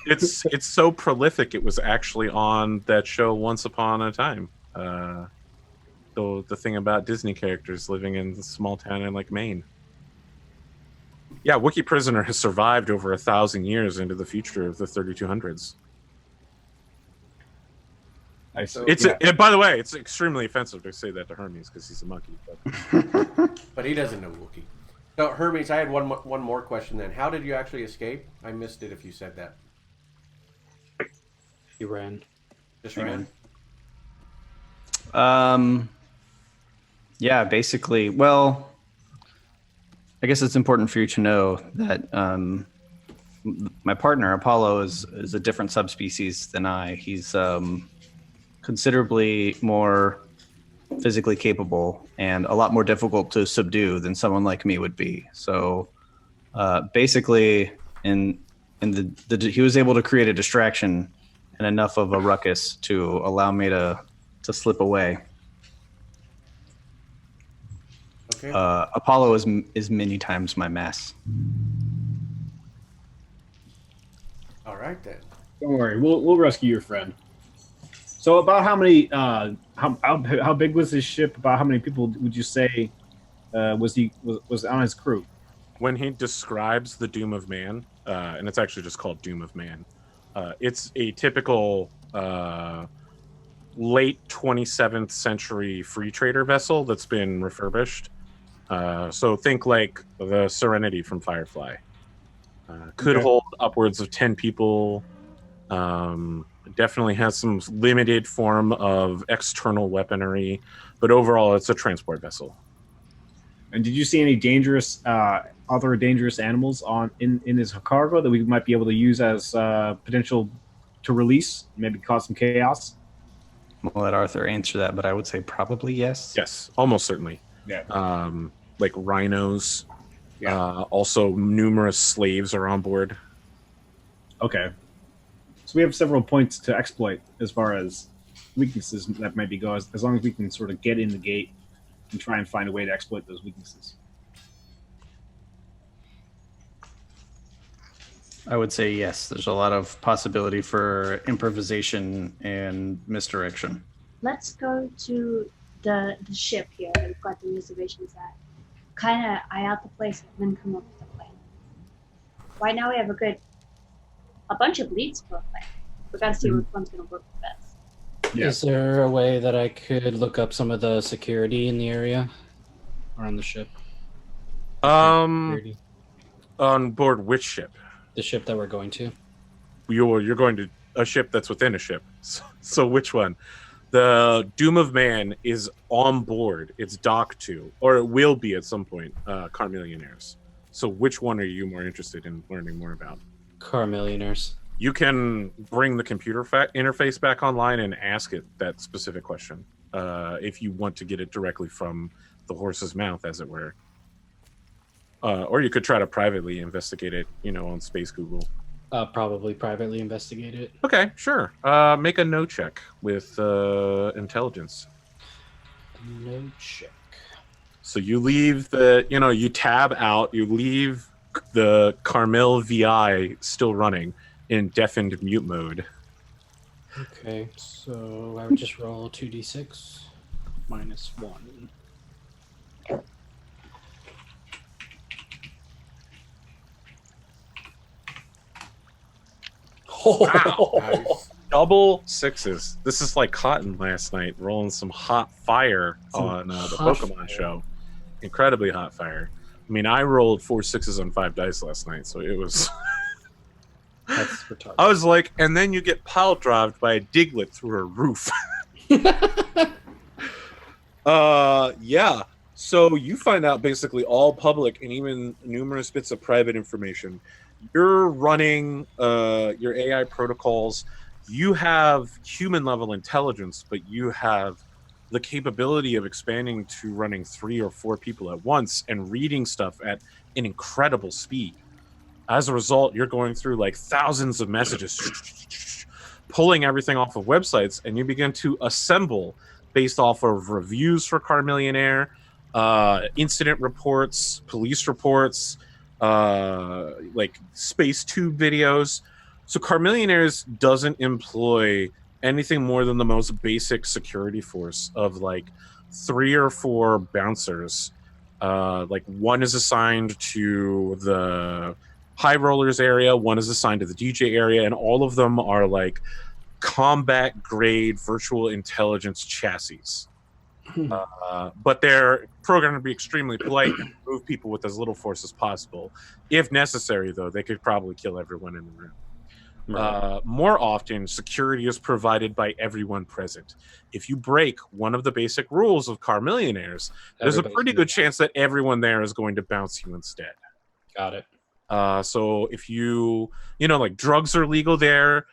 Speaker 1: It's so prolific. It was actually on that show Once Upon a Time. The thing about Disney characters living in a small town in like Maine. Yeah, Wookiee prisoner has survived over 1,000 years into the future of the 3200s.
Speaker 5: I see.
Speaker 1: And by the way, it's extremely offensive to say that to Hermes because he's a monkey.
Speaker 2: But he doesn't know Wookiee. So Hermes, I had one more question then. How did you actually escape? I missed it if you said that.
Speaker 3: He ran.
Speaker 2: Just ran?
Speaker 4: Yeah, basically. Well, I guess it's important for you to know that my partner Apollo is a different subspecies than I. He's considerably more physically capable and a lot more difficult to subdue than someone like me would be. So basically, he was able to create a distraction and enough of a ruckus to allow me to slip away.
Speaker 2: Okay.
Speaker 4: Apollo is many times my mass.
Speaker 2: All right then.
Speaker 5: Don't worry, we'll rescue your friend. So, about how many? How big was his ship? About how many people would you say was on his crew?
Speaker 1: When he describes the Doom of Man, and it's actually just called Doom of Man, it's a typical late 27th century free trader vessel that's been refurbished. So think like the Serenity from Firefly. Could hold upwards of 10 people. Definitely has some limited form of external weaponry, but overall it's a transport vessel.
Speaker 5: And did you see any other dangerous animals in his cargo that we might be able to use as potential to release, maybe cause some chaos?
Speaker 4: I'll let Arthur answer that, but I would say probably yes.
Speaker 1: Yes, almost certainly.
Speaker 5: Yeah.
Speaker 1: Like rhinos.
Speaker 5: Yeah.
Speaker 1: Also, numerous slaves are on board.
Speaker 5: Okay. So we have several points to exploit as far as weaknesses that might be go, as long as we can sort of get in the gate and try and find a way to exploit those weaknesses.
Speaker 4: I would say yes. There's a lot of possibility for improvisation and misdirection.
Speaker 6: Let's go to the ship here that we've got the reservations at. Kind of eye out the place and then come up with a plan. Right now we have a bunch of leads for a plan. We gotta see which one's gonna work the best.
Speaker 5: Yeah.
Speaker 3: Is there a way that I could look up some of the security in the area or on the ship? Security.
Speaker 1: On board which ship?
Speaker 3: The ship that we're going to.
Speaker 1: You're going to a ship that's within a ship. So which one? The Doom of Man is on board. It's docked to, or it will be at some point, Carmillionaires. So which one are you more interested in learning more about?
Speaker 3: Carmillionaires.
Speaker 1: You can bring the computer interface back online and ask it that specific question if you want to get it directly from the horse's mouth, as it were. Or you could try to privately investigate it, on Space Google.
Speaker 3: Probably privately investigate it.
Speaker 1: Okay, sure. Make a no check with intelligence.
Speaker 3: No check.
Speaker 1: So you leave you tab out, you leave the Carmel VI still running in deafened mute mode.
Speaker 3: Okay, so I would just roll 2d6 minus 1.
Speaker 1: Wow.
Speaker 2: Nice.
Speaker 1: Double sixes. This is like Cotton last night, rolling some hot fire on the
Speaker 3: hot
Speaker 1: Pokemon
Speaker 3: fire.
Speaker 1: show. Incredibly hot fire. I mean, I rolled 4 6s on 5 dice last night, so it was...
Speaker 3: That's retarded.
Speaker 1: I was like, and then you get pile drived by a Diglett through a roof. Yeah. So you find out basically all public and even numerous bits of private information. You're running your AI protocols. You have human level intelligence, but you have the capability of expanding to running 3 or 4 people at once and reading stuff at an incredible speed. As a result, you're going through like thousands of messages, pulling everything off of websites, and you begin to assemble based off of reviews for Carmillionaire, incident reports, police reports, like space tube videos. So Carmillionaires doesn't employ anything more than the most basic security force of like 3 or 4 bouncers. Like one is assigned to the high rollers area, one is assigned to the DJ area, and all of them are like combat grade virtual intelligence chassis. But they're programmed to be extremely polite and move people with as little force as possible. If necessary, though, they could probably kill everyone in the room. More often, security is provided by everyone present. If you break one of the basic rules of Carmillionaires, there's a pretty good chance that everyone there is going to bounce you instead.
Speaker 3: Got it.
Speaker 1: So if like drugs are legal there,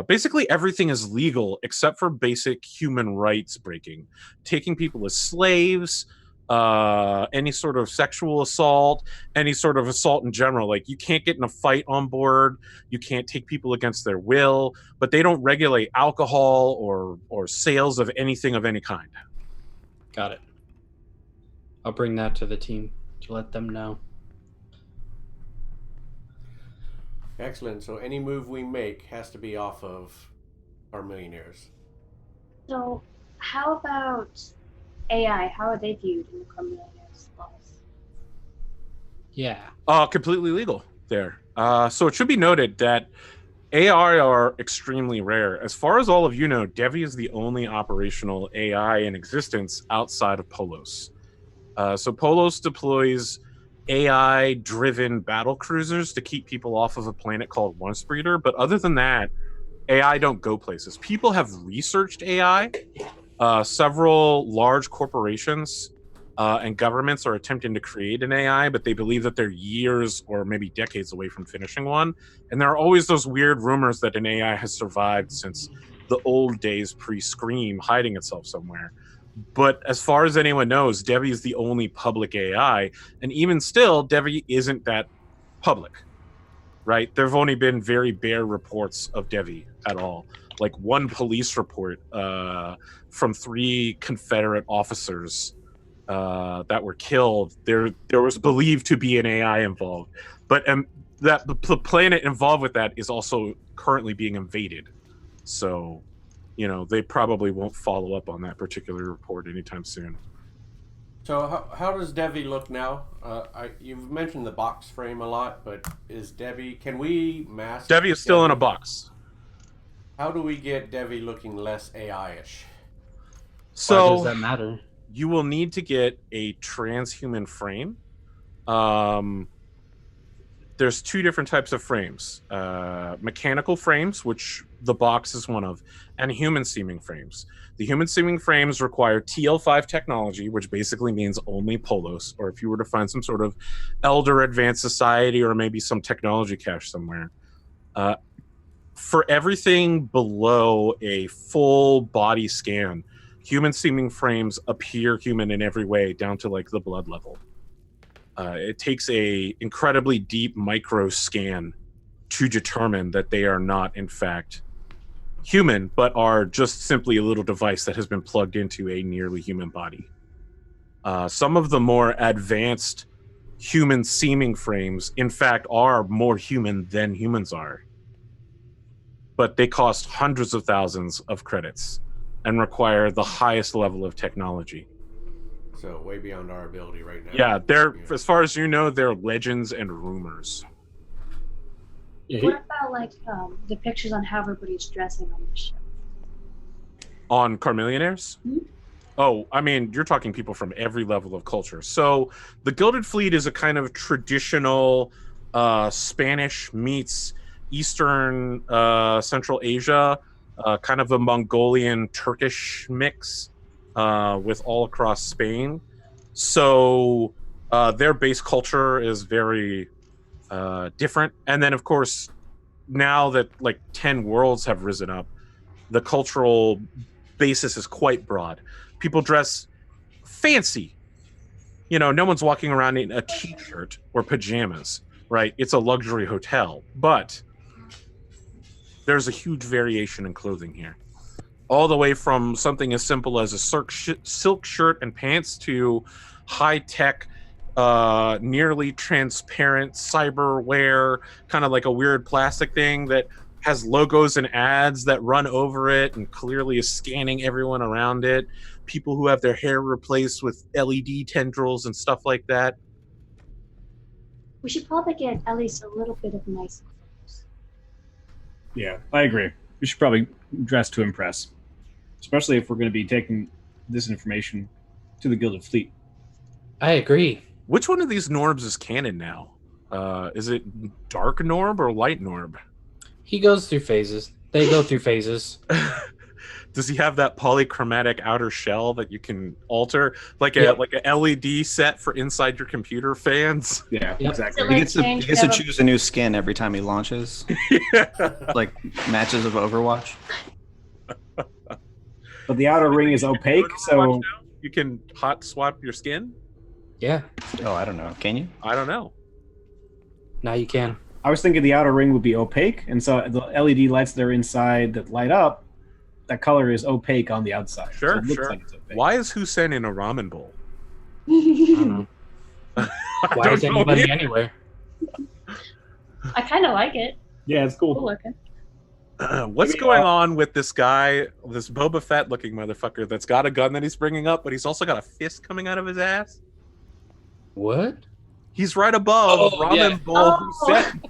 Speaker 1: basically everything is legal except for basic human rights breaking, taking people as slaves, any sort of sexual assault, any sort of assault in general. Like you can't get in a fight on board, you can't take people against their will, but they don't regulate alcohol or sales of anything of any kind.
Speaker 3: Got it. I'll bring that to the team to let them know.
Speaker 2: Excellent. So any move we make has to be off of our millionaires.
Speaker 6: So, how about AI? How are they viewed in the Carmillionaires' laws?
Speaker 3: Yeah.
Speaker 1: Completely legal there. So it should be noted that AI are extremely rare. As far as all of you know, Devi is the only operational AI in existence outside of Polos. So Polos deploys AI-driven battle cruisers to keep people off of a planet called Once Breeder, but other than that, AI don't go places. People have researched AI. Several large corporations and governments are attempting to create an AI, but they believe that they're years or maybe decades away from finishing one. And there are always those weird rumors that an AI has survived since the old days pre-Scream hiding itself somewhere. But as far as anyone knows, Devi is the only public AI, and even still, Devi isn't that public, right? There have only been very bare reports of Devi at all. Like one police report from 3 Confederate officers that were killed. There was believed to be an AI involved, but that the planet involved with that is also currently being invaded. So, they probably won't follow up on that particular report anytime soon.
Speaker 2: So how does Devi look now? You've mentioned the box frame a lot, but can we mask
Speaker 1: Devi is still in a box.
Speaker 2: How do we get Devi looking less AI-ish?
Speaker 3: Why does
Speaker 1: So
Speaker 3: that matter?
Speaker 1: you will need to get a transhuman frame. There's 2 different types of frames. Mechanical frames, which the box is one of, and human-seeming frames. The human-seeming frames require TL5 technology, which basically means only Polos, or if you were to find some sort of elder advanced society or maybe some technology cache somewhere. For everything below a full body scan, human-seeming frames appear human in every way, down to like the blood level. It takes a incredibly deep micro scan to determine that they are not, in fact, human, but are just simply a little device that has been plugged into a nearly human body. Some of the more advanced human-seeming frames, in fact, are more human than humans are. But they cost hundreds of thousands of credits and require the highest level of technology.
Speaker 2: So way beyond our ability right now.
Speaker 1: Yeah, as far as you know, they're legends and rumors.
Speaker 3: Yeah,
Speaker 6: What about like the pictures on how everybody's dressing on the show?
Speaker 1: On Carmillionaires?
Speaker 6: Mhm.
Speaker 1: Oh, I mean, you're talking people from every level of culture. So the Gilded Fleet is a kind of traditional Spanish meets Eastern Central Asia, kind of a Mongolian Turkish mix with all across Spain. So their base culture is very different. And then, of course, now that like 10 worlds have risen up, the cultural basis is quite broad. People dress fancy. No one's walking around in a t-shirt or pajamas, right? It's a luxury hotel, but there's a huge variation in clothing here. All the way from something as simple as a silk shirt and pants to high-tech, nearly transparent cyberware, kind of like a weird plastic thing that has logos and ads that run over it and clearly is scanning everyone around it. People who have their hair replaced with LED tendrils and stuff like that.
Speaker 6: We should probably get at least a little bit of nice clothes.
Speaker 5: Yeah, I agree. We should probably dress to impress, especially if we're going to be taking this information to the Gilded Fleet.
Speaker 3: I agree.
Speaker 1: Which one of these Norbs is canon now? Is it Dark Norb or Light Norb?
Speaker 3: He goes through phases. They go through phases.
Speaker 1: Does he have that polychromatic outer shell that you can alter, like
Speaker 3: Yep.
Speaker 1: a LED set for inside your computer fans?
Speaker 5: Yeah,
Speaker 3: Yep.
Speaker 5: exactly.
Speaker 6: So,
Speaker 4: He
Speaker 6: like,
Speaker 4: gets to
Speaker 6: change
Speaker 4: he gets to
Speaker 6: the-
Speaker 4: choose a new skin every time he launches, like matches of Overwatch.
Speaker 5: But the outer ring is opaque, so
Speaker 1: You can hot swap your skin.
Speaker 3: Yeah,
Speaker 4: Oh, I don't know. Can you?
Speaker 1: I don't know.
Speaker 3: now you can.
Speaker 5: I was thinking the outer ring would be opaque, and so the LED lights that are inside that light up, that color is opaque on the outside. so
Speaker 1: Sure,
Speaker 5: it looks
Speaker 1: sure.
Speaker 5: like it's opaque.
Speaker 1: Why is Hussein in a ramen bowl?
Speaker 3: I don't know.
Speaker 1: I
Speaker 3: Why
Speaker 1: don't
Speaker 3: is
Speaker 1: know
Speaker 3: anybody
Speaker 1: either.
Speaker 3: anywhere?
Speaker 6: I kind of like it.
Speaker 5: Yeah, it's
Speaker 6: Cool
Speaker 5: cool.
Speaker 6: looking.
Speaker 1: What's
Speaker 5: Maybe,
Speaker 1: going on with this guy, this Boba Fett looking motherfucker that's got a gun that he's bringing up, but he's also got a fist coming out of his ass?
Speaker 3: What?
Speaker 1: He's right above
Speaker 3: Oh,
Speaker 1: Ramen
Speaker 3: yeah.
Speaker 1: Bowl
Speaker 6: Oh.
Speaker 1: Hussein.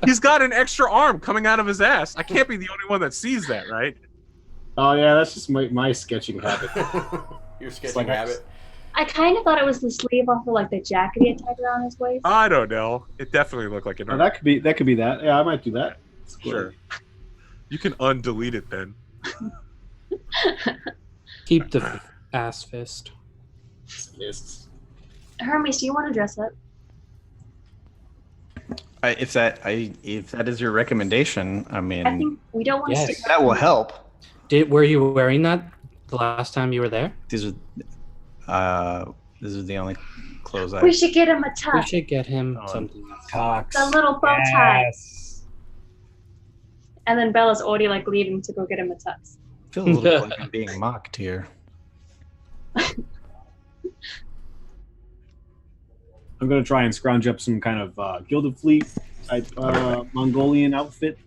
Speaker 1: He's got an extra arm coming out of his ass. I can't be the only one that sees that, right?
Speaker 5: Oh yeah, that's just my sketching habit.
Speaker 2: Your sketching
Speaker 5: like
Speaker 2: habit.
Speaker 6: I kind of thought it was the sleeve off of like the jacket he had tied around his waist.
Speaker 1: I don't know. It definitely looked like an
Speaker 5: Oh,
Speaker 1: arm.
Speaker 5: that could be that. Yeah, I might do that. It's cool.
Speaker 1: Sure. You can undelete it then.
Speaker 3: Keep the ass fist.
Speaker 5: Fists.
Speaker 6: Hermes, do you want to dress up?
Speaker 4: If that is your recommendation, I mean,
Speaker 6: I think we don't want to
Speaker 3: Yes.
Speaker 6: stick
Speaker 4: that will help.
Speaker 3: Were you wearing that the last time you were there?
Speaker 4: These are the only clothes I.
Speaker 6: We should get him a
Speaker 3: We
Speaker 6: tux.
Speaker 3: should get him
Speaker 4: Oh,
Speaker 3: something else.
Speaker 5: Cox.
Speaker 6: The little bow tie.
Speaker 5: Yes.
Speaker 6: And then Bella's already like leaving to go get him a tux.
Speaker 4: I feel a little like I'm being mocked here.
Speaker 5: I'm gonna try and scrounge up some kind of Gilded Fleet type Mongolian outfit